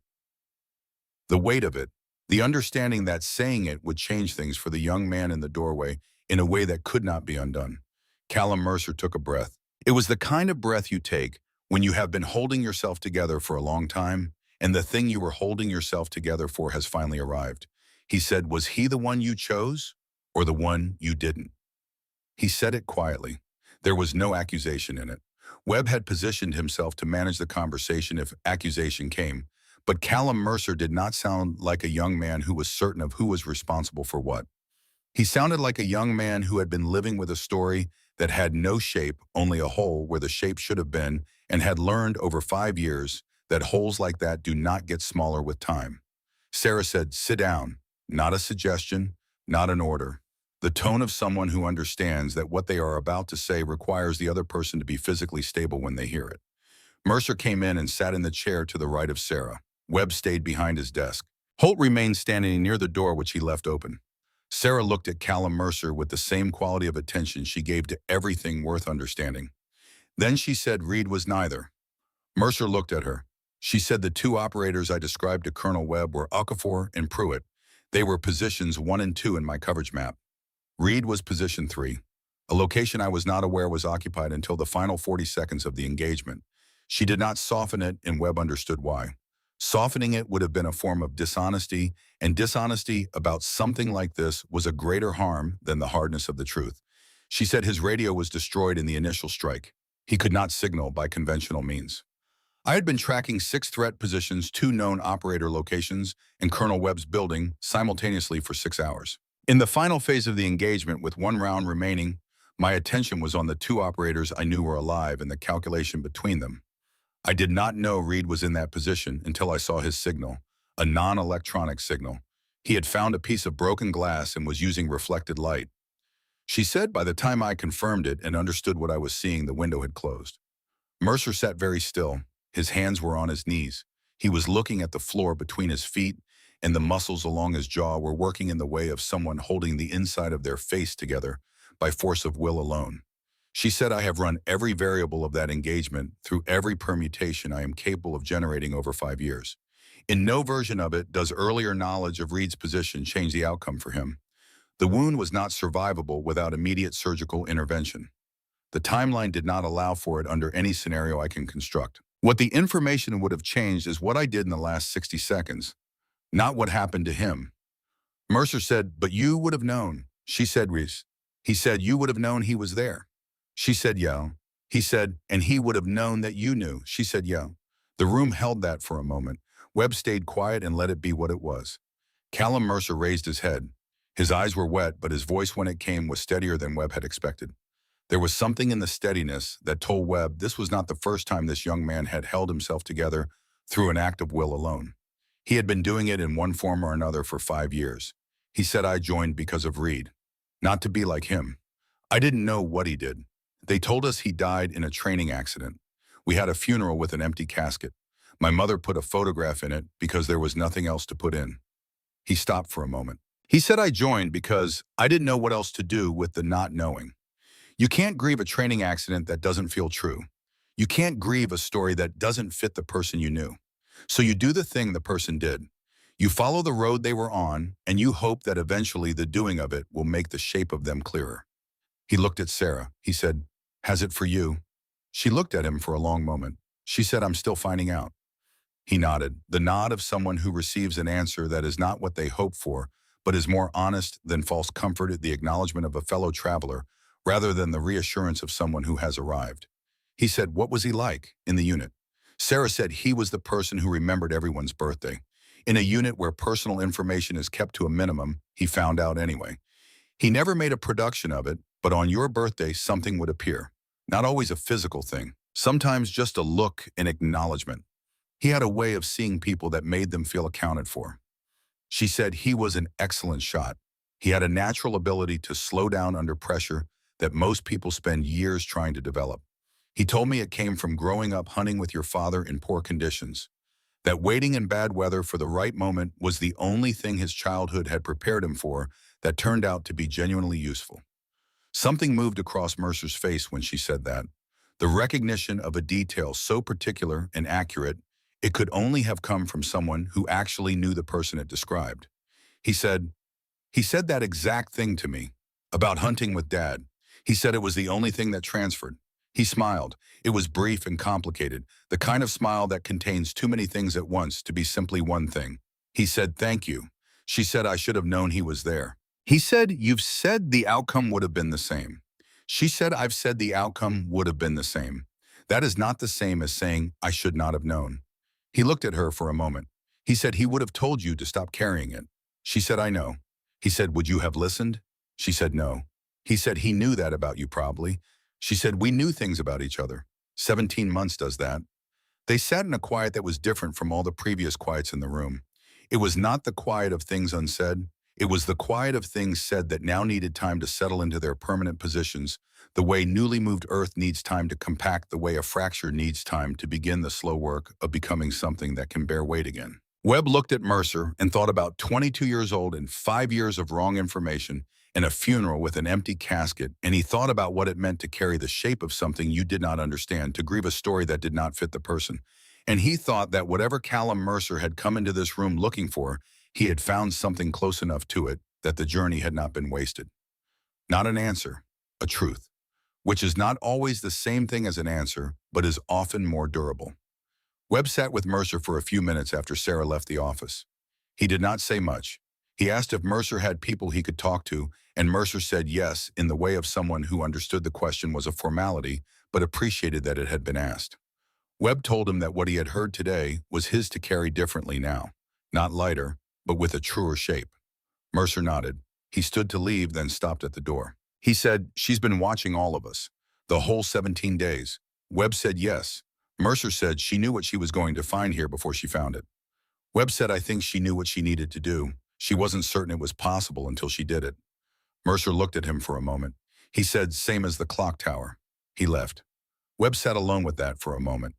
The weight of it. The understanding that saying it would change things for the young man in the doorway in a way that could not be undone. Callum Mercer took a breath. It was the kind of breath you take when you have been holding yourself together for a long time, and the thing you were holding yourself together for has finally arrived. He said, "Was he the one you chose, or the one you didn't?" He said it quietly. There was no accusation in it. Webb had positioned himself to manage the conversation if accusation came, but Callum Mercer did not sound like a young man who was certain of who was responsible for what. He sounded like a young man who had been living with a story that had no shape, only a hole where the shape should have been, and had learned over 5 years that holes like that do not get smaller with time. Sarah said, "Sit down." Not a suggestion, not an order. The tone of someone who understands that what they are about to say requires the other person to be physically stable when they hear it. Mercer came in and sat in the chair to the right of Sarah. Webb stayed behind his desk. Holt remained standing near the door, which he left open. Sarah looked at Callum Mercer with the same quality of attention she gave to everything worth understanding. Then she said Reed was neither. Mercer looked at her. She said the two operators I described to Colonel Webb were Okafor and Pruitt. They were positions 1 and 2 in my coverage map. Reed was position 3, a location I was not aware was occupied until the final 40 seconds of the engagement. She did not soften it, and Webb understood why. Softening it would have been a form of dishonesty, and dishonesty about something like this was a greater harm than the hardness of the truth. She said his radio was destroyed in the initial strike. He could not signal by conventional means. I had been tracking 6 threat positions, 2 known operator locations, and Colonel Webb's building simultaneously for 6 hours. In the final phase of the engagement, with 1 round remaining, my attention was on the 2 operators I knew were alive and the calculation between them. I did not know Reed was in that position until I saw his signal, a non-electronic signal. He had found a piece of broken glass and was using reflected light. She said by the time I confirmed it and understood what I was seeing, the window had closed. Mercer sat very still. His hands were on his knees. He was looking at the floor between his feet, and the muscles along his jaw were working in the way of someone holding the inside of their face together by force of will alone. She said, "I have run every variable of that engagement through every permutation I am capable of generating over 5 years. In no version of it does earlier knowledge of Reed's position change the outcome for him. The wound was not survivable without immediate surgical intervention. The timeline did not allow for it under any scenario I can construct. What the information would have changed is what I did in the last 60 seconds, not what happened to him." Mercer said, "But you would have known." She said, "Reese." He said, "You would have known he was there." She said, "Yeah." He said, "And he would have known that you knew." She said, "Yeah." The room held that for a moment. Webb stayed quiet and let it be what it was. Callum Mercer raised his head. His eyes were wet, but his voice when it came was steadier than Webb had expected. There was something in the steadiness that told Webb this was not the first time this young man had held himself together through an act of will alone. He had been doing it in one form or another for 5 years. He said I joined because of Reed, not to be like him. I didn't know what he did. They told us he died in a training accident. We had a funeral with an empty casket. My mother put a photograph in it because there was nothing else to put in. He stopped for a moment. He said I joined because I didn't know what else to do with the not knowing. You can't grieve a training accident that doesn't feel true. You can't grieve a story that doesn't fit the person you knew. So you do the thing the person did. You follow the road they were on, and you hope that eventually the doing of it will make the shape of them clearer. He looked at Sarah. He said, "Has it for you?" She looked at him for a long moment. She said, "I'm still finding out." He nodded, the nod of someone who receives an answer that is not what they hope for, but is more honest than false comfort at the acknowledgement of a fellow traveler, rather than the reassurance of someone who has arrived. He said, "What was he like in the unit?" Sarah said he was the person who remembered everyone's birthday. In a unit where personal information is kept to a minimum, he found out anyway. He never made a production of it, but on your birthday, something would appear. Not always a physical thing, sometimes just a look, an acknowledgement. He had a way of seeing people that made them feel accounted for. She said he was an excellent shot. He had a natural ability to slow down under pressure that most people spend years trying to develop. He told me it came from growing up hunting with your father in poor conditions, that waiting in bad weather for the right moment was the only thing his childhood had prepared him for that turned out to be genuinely useful. Something moved across Mercer's face when she said that. The recognition of a detail so particular and accurate, it could only have come from someone who actually knew the person it described. He said, he said that exact thing to me, about hunting with Dad. He said it was the only thing that transferred. He smiled. It was brief and complicated, the kind of smile that contains too many things at once to be simply one thing. He said, "Thank you." She said, "I should have known he was there." He said, "You've said the outcome would have been the same." She said, "I've said the outcome would have been the same." That is not the same as saying, "I should not have known." He looked at her for a moment. He said, "He would have told you to stop carrying it." She said, "I know." He said, "Would you have listened?" She said, "No." He said, "He knew that about you probably." She said, "We knew things about each other. 17 months does that." They sat in a quiet that was different from all the previous quiets in the room. It was not the quiet of things unsaid. It was the quiet of things said that now needed time to settle into their permanent positions, the way newly moved earth needs time to compact, the way a fracture needs time to begin the slow work of becoming something that can bear weight again. Webb looked at Mercer and thought about 22 years old and 5 years of wrong information and a funeral with an empty casket, and he thought about what it meant to carry the shape of something you did not understand, to grieve a story that did not fit the person. And he thought that whatever Callum Mercer had come into this room looking for, he had found something close enough to it that the journey had not been wasted. Not an answer, a truth, which is not always the same thing as an answer, but is often more durable. Webb sat with Mercer for a few minutes after Sarah left the office. He did not say much. He asked if Mercer had people he could talk to, and Mercer said yes in the way of someone who understood the question was a formality, but appreciated that it had been asked. Webb told him that what he had heard today was his to carry differently now, not lighter, but with a truer shape. Mercer nodded. He stood to leave, then stopped at the door. He said, "She's been watching all of us, the whole 17 days. Webb said yes. Mercer said she knew what she was going to find here before she found it. Webb said, "I think she knew what she needed to do. She wasn't certain it was possible until she did it." Mercer looked at him for a moment. He said, "Same as the clock tower." He left. Webb sat alone with that for a moment.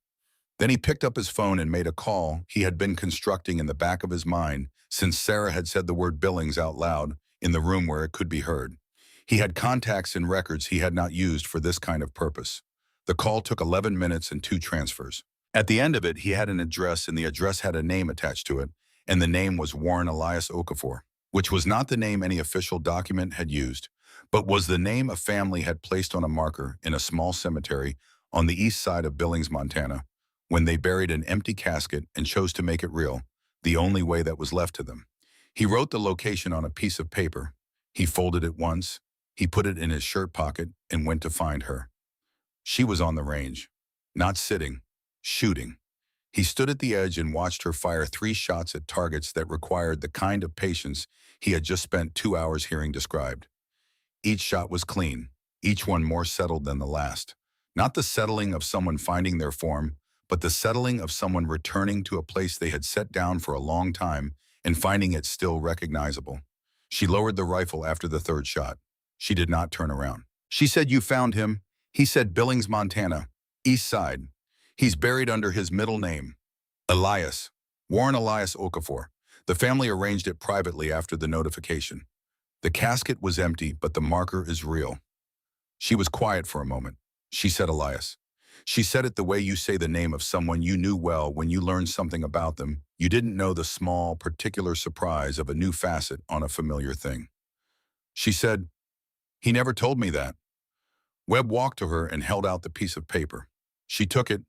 Then he picked up his phone and made a call he had been constructing in the back of his mind since Sarah had said the word Billings out loud in the room where it could be heard. He had contacts and records he had not used for this kind of purpose. The call took 11 minutes and 2 transfers. At the end of it, he had an address, and the address had a name attached to it, and the name was Warren Elias Okafor, which was not the name any official document had used, but was the name a family had placed on a marker in a small cemetery on the east side of Billings, Montana, when they buried an empty casket and chose to make it real, the only way that was left to them. He wrote the location on a piece of paper. He folded it once. He put it in his shirt pocket and went to find her. She was on the range, not sitting, shooting. He stood at the edge and watched her fire 3 shots at targets that required the kind of patience he had just spent 2 hours hearing described. Each shot was clean, each one more settled than the last. Not the settling of someone finding their form, but the settling of someone returning to a place they had set down for a long time and finding it still recognizable. She lowered the rifle after the third shot. She did not turn around. She said, "You found him?" He said, "Billings, Montana, East Side. He's buried under his middle name, Elias, Warren Elias Okafor." The family arranged it privately after the notification. The casket was empty, but the marker is real. She was quiet for a moment. She said, "Elias." She said it the way you say the name of someone you knew well when you learned something about them. You didn't know the small, particular surprise of a new facet on a familiar thing. She said, "He never told me that." Webb walked to her and held out the piece of paper. She took it,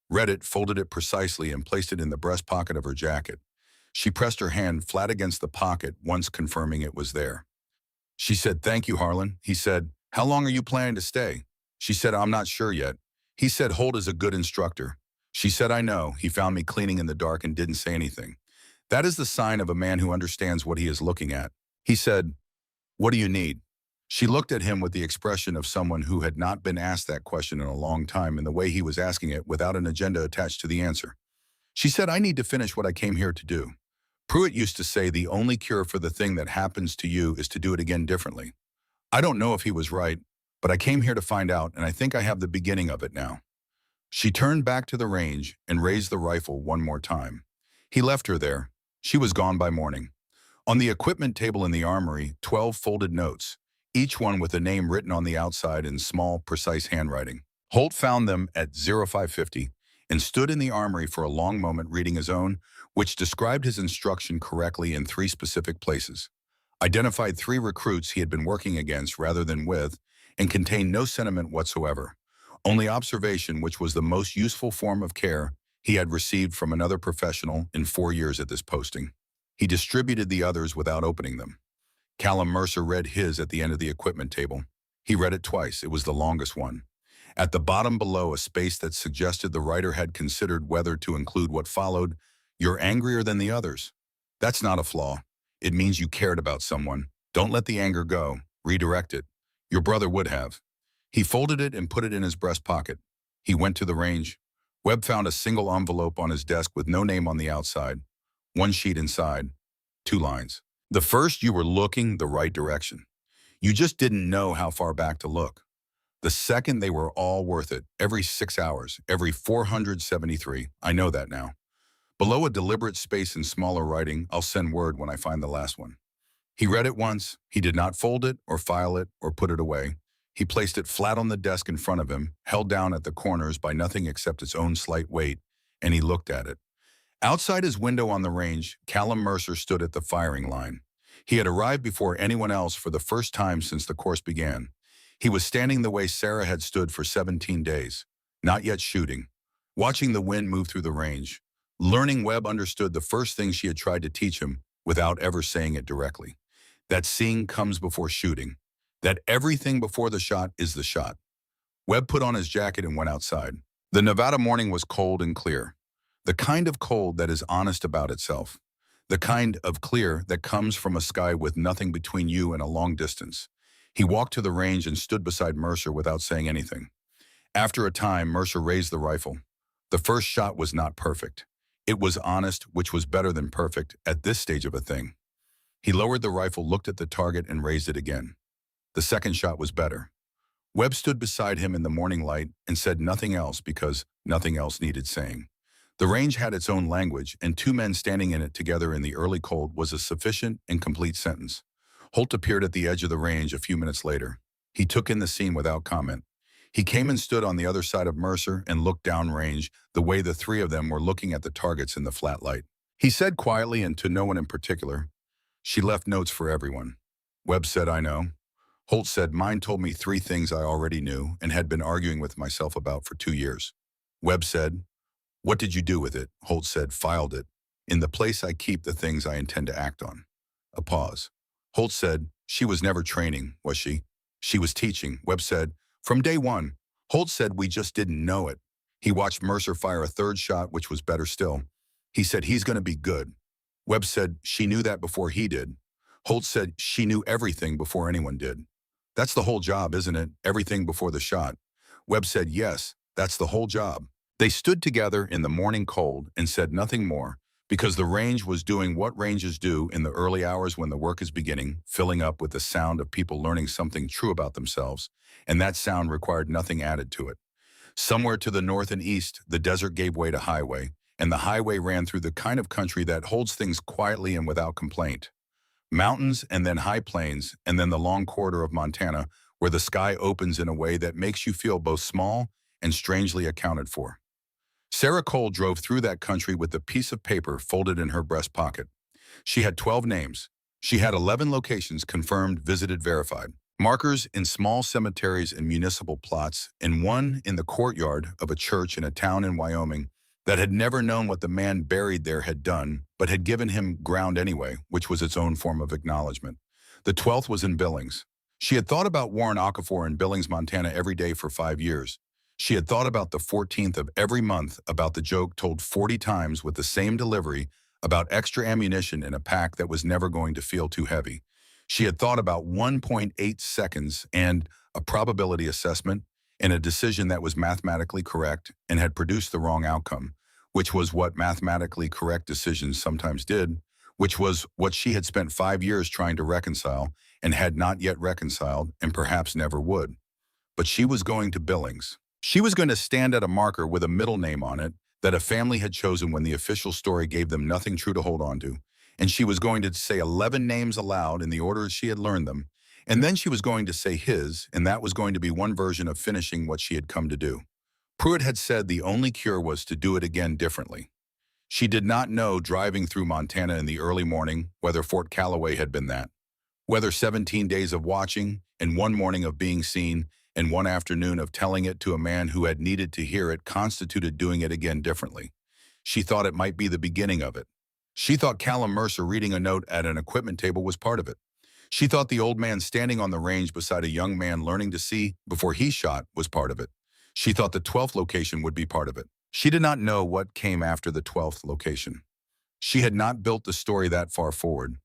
read it, folded it precisely, and placed it in the breast pocket of her jacket. She pressed her hand flat against the pocket, once confirming it was there. She said, "Thank you, Harlan." He said, "How long are you planning to stay?" She said, "I'm not sure yet." He said, "Holt is a good instructor." She said, "I know. He found me cleaning in the dark and didn't say anything. That is the sign of a man who understands what he is looking at." He said, "What do you need?" She looked at him with the expression of someone who had not been asked that question in a long time, and the way he was asking it without an agenda attached to the answer. She said, "I need to finish what I came here to do." Pruitt used to say the only cure for the thing that happens to you is to do it again differently. I don't know if he was right, but I came here to find out, and I think I have the beginning of it now. She turned back to the range and raised the rifle one more time. He left her there. She was gone by morning. On the equipment table in the armory, 12 folded notes, each one with a name written on the outside in small, precise handwriting. Holt found them at 0550 and stood in the armory for a long moment reading his own, which described his instruction correctly in 3 specific places, identified 3 recruits he had been working against rather than with, and contained no sentiment whatsoever, only observation, which was the most useful form of care he had received from another professional in 4 years at this posting. He distributed the others without opening them. Callum Mercer read his at the end of the equipment table. He read it twice. It was the longest one. At the bottom below, a space that suggested the writer had considered whether to include what followed, "You're angrier than the others." That's not a flaw. It means you cared about someone. Don't let the anger go. Redirect it. Your brother would have. He folded it and put it in his breast pocket. He went to the range. Webb found a single envelope on his desk with no name on the outside. 1 sheet inside. 2 lines. The first, "You were looking the right direction. You just didn't know how far back to look." The second, "They were all worth it. Every 6 hours. Every 473. I know that now." Below, a deliberate space in smaller writing, "I'll send word when I find the last one." He read it once. He did not fold it or file it or put it away. He placed it flat on the desk in front of him, held down at the corners by nothing except its own slight weight, and he looked at it. Outside his window on the range, Callum Mercer stood at the firing line. He had arrived before anyone else for the first time since the course began. He was standing the way Sarah had stood for 17 days, not yet shooting, watching the wind move through the range, learning Webb understood the first thing she had tried to teach him without ever saying it directly, that seeing comes before shooting, that everything before the shot is the shot. Webb put on his jacket and went outside. The Nevada morning was cold and clear, the kind of cold that is honest about itself, the kind of clear that comes from a sky with nothing between you and a long distance. He walked to the range and stood beside Mercer without saying anything. After a time, Mercer raised the rifle. The first shot was not perfect. It was honest, which was better than perfect at this stage of a thing. He lowered the rifle, looked at the target, and raised it again. The second shot was better. Webb stood beside him in the morning light and said nothing else because nothing else needed saying. The range had its own language, and 2 men standing in it together in the early cold was a sufficient and complete sentence. Holt appeared at the edge of the range a few minutes later. He took in the scene without comment. He came and stood on the other side of Mercer and looked downrange, the way the 3 of them were looking at the targets in the flat light. He said quietly and to no one in particular, "She left notes for everyone." Webb said, "I know." Holt said, "Mine told me 3 things I already knew and had been arguing with myself about for 2 years. Webb said, "What did you do with it?" Holt said, "Filed it. In the place I keep the things I intend to act on." A pause. Holt said, "She was never training, was she?" "She was teaching." Webb said, "From day one." Holt said, "We just didn't know it." He watched Mercer fire a third shot, which was better still. He said, "He's going to be good." Webb said, "She knew that before he did." Holt said, "She knew everything before anyone did." "That's the whole job, isn't it? Everything before the shot." Webb said, "Yes, that's the whole job." They stood together in the morning cold and said nothing more, because the range was doing what ranges do in the early hours when the work is beginning, filling up with the sound of people learning something true about themselves, and that sound required nothing added to it. Somewhere to the north and east, the desert gave way to highway, and the highway ran through the kind of country that holds things quietly and without complaint. Mountains and then high plains, and then the long corridor of Montana, where the sky opens in a way that makes you feel both small and strangely accounted for. Sarah Cole drove through that country with a piece of paper folded in her breast pocket. She had 12 names. She had 11 locations confirmed, visited, verified. Markers in small cemeteries and municipal plots, and one in the courtyard of a church in a town in Wyoming that had never known what the man buried there had done, but had given him ground anyway, which was its own form of acknowledgement. The 12th was in Billings. She had thought about Warren Okafor in Billings, Montana every day for 5 years. She had thought about the 14th of every month, about the joke told 40 times with the same delivery, about extra ammunition in a pack that was never going to feel too heavy. She had thought about 1.8 seconds and a probability assessment and a decision that was mathematically correct and had produced the wrong outcome, which was what mathematically correct decisions sometimes did, which was what she had spent 5 years trying to reconcile and had not yet reconciled and perhaps never would. But she was going to Billings. She was going to stand at a marker with a middle name on it that a family had chosen when the official story gave them nothing true to hold on to, and she was going to say 11 names aloud in the order she had learned them, and then she was going to say his, and that was going to be one version of finishing what she had come to do. Pruitt had said the only cure was to do it again differently. She did not know, driving through Montana in the early morning, whether Fort Calloway had been that, whether 17 days of watching and one morning of being seen and one afternoon of telling it to a man who had needed to hear it constituted doing it again differently. She thought it might be the beginning of it. She thought Callum Mercer reading a note at an equipment table was part of it. She thought the old man standing on the range beside a young man learning to see before he shot was part of it. She thought the 12th location would be part of it. She did not know what came after the 12th location. She had not built the story that far forward.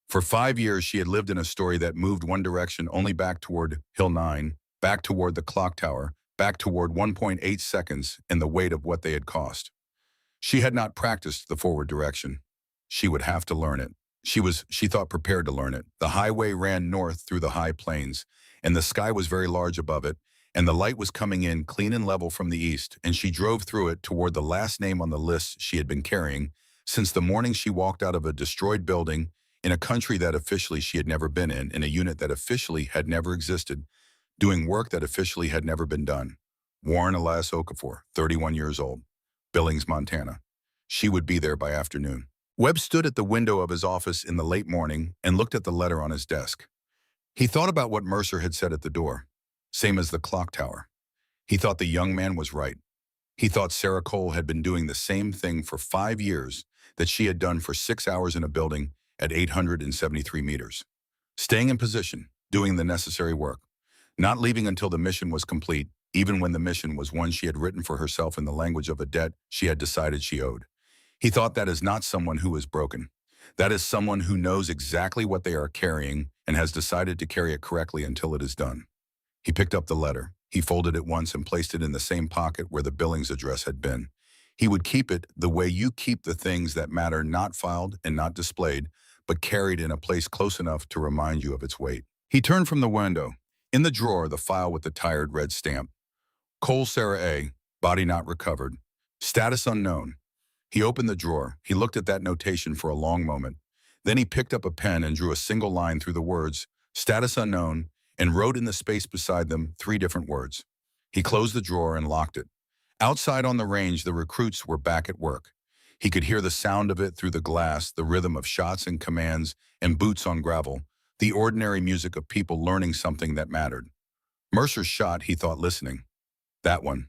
For 5 years, she had lived in a story that moved one direction only back toward Hill 9, back toward the clock tower, back toward 1.8 seconds and the weight of what they had cost. She had not practiced the forward direction. She would have to learn it. She thought, prepared to learn it. The highway ran north through the high plains, and the sky was very large above it, and the light was coming in clean and level from the east, and she drove through it toward the last name on the list she had been carrying since the morning she walked out of a destroyed building in a country that officially she had never been in a unit that officially had never existed, doing work that officially had never been done. Warren Elias Okafor, 31 years old, Billings, Montana. She would be there by afternoon. Webb stood at the window of his office in the late morning and looked at the letter on his desk. He thought about what Mercer had said at the door, same as the clock tower. He thought the young man was right. He thought Sarah Cole had been doing the same thing for 5 years that she had done for 6 hours in a building at 873 meters. Staying in position, doing the necessary work, not leaving until the mission was complete, even when the mission was one she had written for herself in the language of a debt she had decided she owed. He thought that is not someone who is broken. That is someone who knows exactly what they are carrying and has decided to carry it correctly until it is done. He picked up the letter. He folded it once and placed it in the same pocket where the Billings address had been. He would keep it the way you keep the things that matter, not filed and not displayed, but carried in a place close enough to remind you of its weight. He turned from the window. In the drawer, the file with the tired red stamp. Cole Sarah A., body not recovered. Status unknown. He opened the drawer. He looked at that notation for a long moment. Then he picked up a pen and drew a single line through the words, status unknown, and wrote in the space beside them 3 different words. He closed the drawer and locked it. Outside on the range, the recruits were back at work. He could hear the sound of it through the glass, the rhythm of shots and commands and boots on gravel, the ordinary music of people learning something that mattered. Mercer's shot, he thought, listening. That one.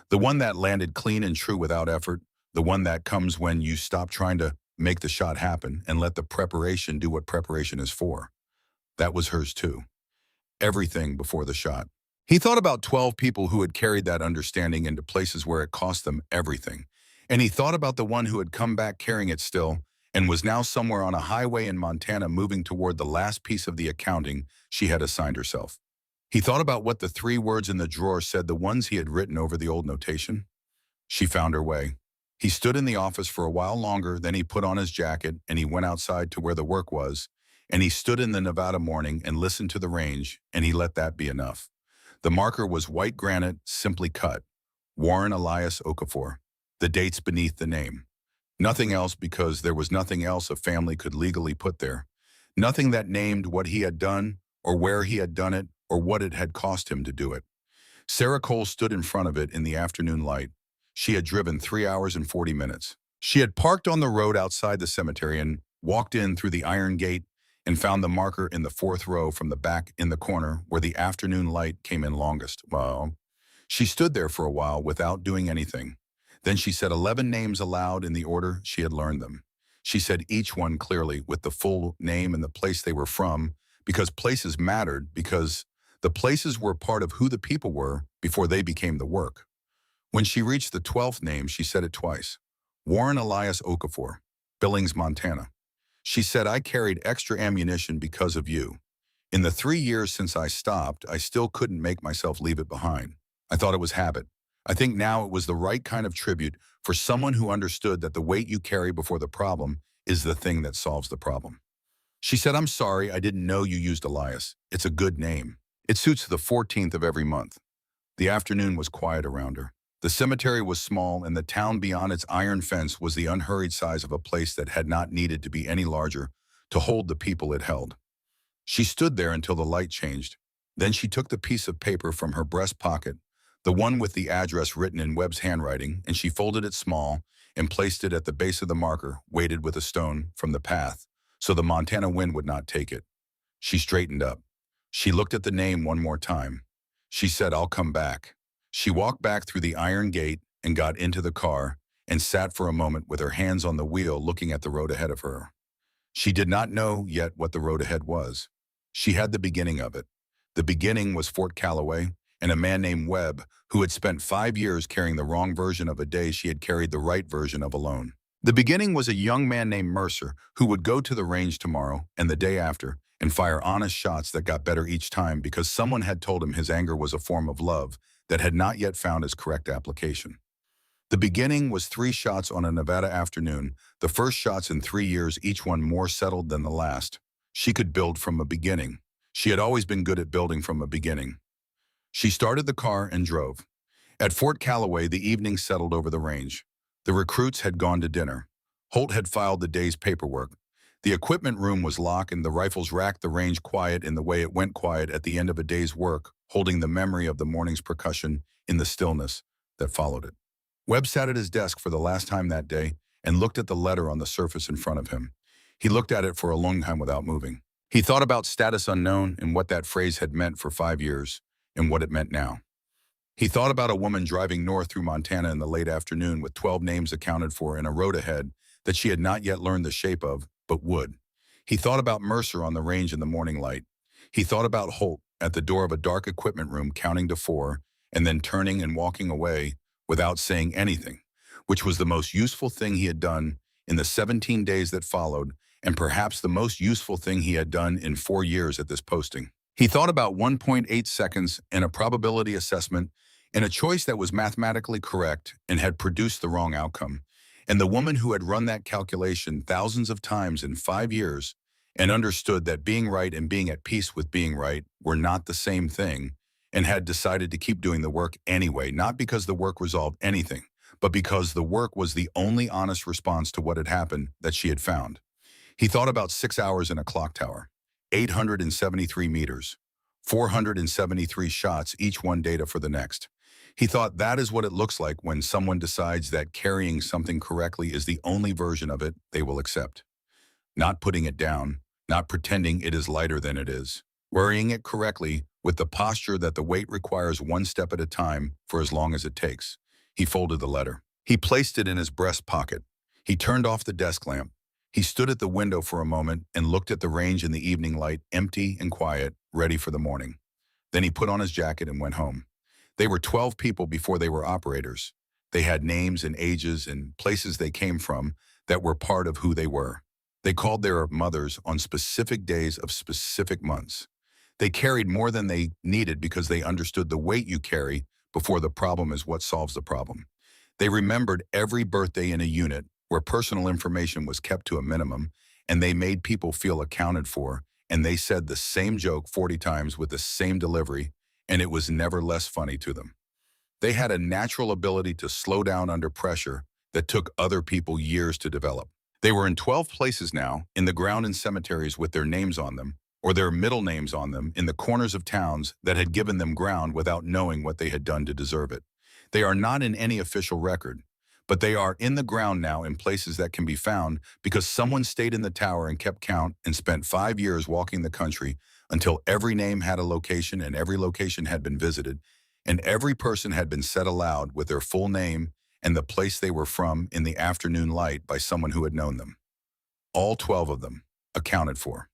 The one that landed clean and true without effort, the one that comes when you stop trying to make the shot happen and let the preparation do what preparation is for. That was hers too. Everything before the shot. He thought about 12 people who had carried that understanding into places where it cost them everything. And he thought about the one who had come back carrying it still and was now somewhere on a highway in Montana moving toward the last piece of the accounting she had assigned herself. He thought about what the 3 words in the drawer said, the ones he had written over the old notation. She found her way. He stood in the office for a while longer, then he put on his jacket and he went outside to where the work was, and he stood in the Nevada morning and listened to the range, and he let that be enough. The marker was white granite, simply cut. Warren Elias Okafor. The dates beneath the name. Nothing else, because there was nothing else a family could legally put there. Nothing that named what he had done, or where he had done it, or what it had cost him to do it. Sarah Cole stood in front of it in the afternoon light. She had driven 3 hours and 40 minutes. She had parked on the road outside the cemetery and walked in through the iron gate and found the marker in the fourth row from the back in the corner where the afternoon light came in longest. Well, she stood there for a while without doing anything. Then she said 11 names aloud in the order she had learned them. She said each one clearly with the full name and the place they were from, because places mattered, because the places were part of who the people were before they became the work. When she reached the 12th name, she said it twice. Warren Elias Okafor, Billings, Montana. She said, I carried extra ammunition because of you. In the 3 years since I stopped, I still couldn't make myself leave it behind. I thought it was habit. I think now it was the right kind of tribute for someone who understood that the weight you carry before the problem is the thing that solves the problem. She said, I'm sorry, I didn't know you used Elias. It's a good name. It suits the 14th of every month. The afternoon was quiet around her. The cemetery was small, and the town beyond its iron fence was the unhurried size of a place that had not needed to be any larger to hold the people it held. She stood there until the light changed. Then she took the piece of paper from her breast pocket, the one with the address written in Webb's handwriting, and she folded it small and placed it at the base of the marker, weighted with a stone from the path, so the Montana wind would not take it. She straightened up. She looked at the name one more time. She said, I'll come back. She walked back through the iron gate and got into the car and sat for a moment with her hands on the wheel looking at the road ahead of her. She did not know yet what the road ahead was. She had the beginning of it. The beginning was Fort Calloway and a man named Webb who had spent 5 years carrying the wrong version of a day she had carried the right version of alone. The beginning was a young man named Mercer who would go to the range tomorrow and the day after and fire honest shots that got better each time because someone had told him his anger was a form of love that had not yet found its correct application. The beginning was 3 shots on a Nevada afternoon, the first shots in 3 years, each one more settled than the last. She could build from a beginning. She had always been good at building from a beginning. She started the car and drove. At Fort Calloway, the evening settled over the range. The recruits had gone to dinner. Holt had filed the day's paperwork. The equipment room was locked and the rifles racked the range quiet in the way it went quiet at the end of a day's work, holding the memory of the morning's percussion in the stillness that followed it. Webb sat at his desk for the last time that day and looked at the letter on the surface in front of him. He looked at it for a long time without moving. He thought about status unknown and what that phrase had meant for 5 years and what it meant now. He thought about a woman driving north through Montana in the late afternoon with 12 names accounted for in a road ahead that she had not yet learned the shape of, but would. He thought about Mercer on the range in the morning light. He thought about Holt at the door of a dark equipment room counting to 4 and then turning and walking away without saying anything, which was the most useful thing he had done in the 17 days that followed, and perhaps the most useful thing he had done in 4 years at this posting. He thought about 1.8 seconds and a probability assessment and a choice that was mathematically correct and had produced the wrong outcome. And the woman who had run that calculation thousands of times in 5 years and understood that being right and being at peace with being right were not the same thing, and had decided to keep doing the work anyway, not because the work resolved anything, but because the work was the only honest response to what had happened that she had found. He thought about 6 hours in a clock tower, 873 meters, 473 shots, each one data for the next. He thought that is what it looks like when someone decides that carrying something correctly is the only version of it they will accept. Not putting it down, not pretending it is lighter than it is. Worrying it correctly with the posture that the weight requires one step at a time for as long as it takes. He folded the letter. He placed it in his breast pocket. He turned off the desk lamp. He stood at the window for a moment and looked at the range in the evening light, empty and quiet, ready for the morning. Then he put on his jacket and went home. They were 12 people before they were operators. They had names and ages and places they came from that were part of who they were. They called their mothers on specific days of specific months. They carried more than they needed because they understood the weight you carry before the problem is what solves the problem. They remembered every birthday in a unit where personal information was kept to a minimum, and they made people feel accounted for, and they said the same joke 40 times with the same delivery, and it was never less funny to them. They had a natural ability to slow down under pressure that took other people years to develop. They were in 12 places now, in the ground in cemeteries with their names on them, or their middle names on them, in the corners of towns that had given them ground without knowing what they had done to deserve it. They are not in any official record, but they are in the ground now in places that can be found because someone stayed in the tower and kept count and spent 5 years walking the country until every name had a location and every location had been visited, and every person had been said aloud with their full name and the place they were from in the afternoon light by someone who had known them. All 12 of them accounted for.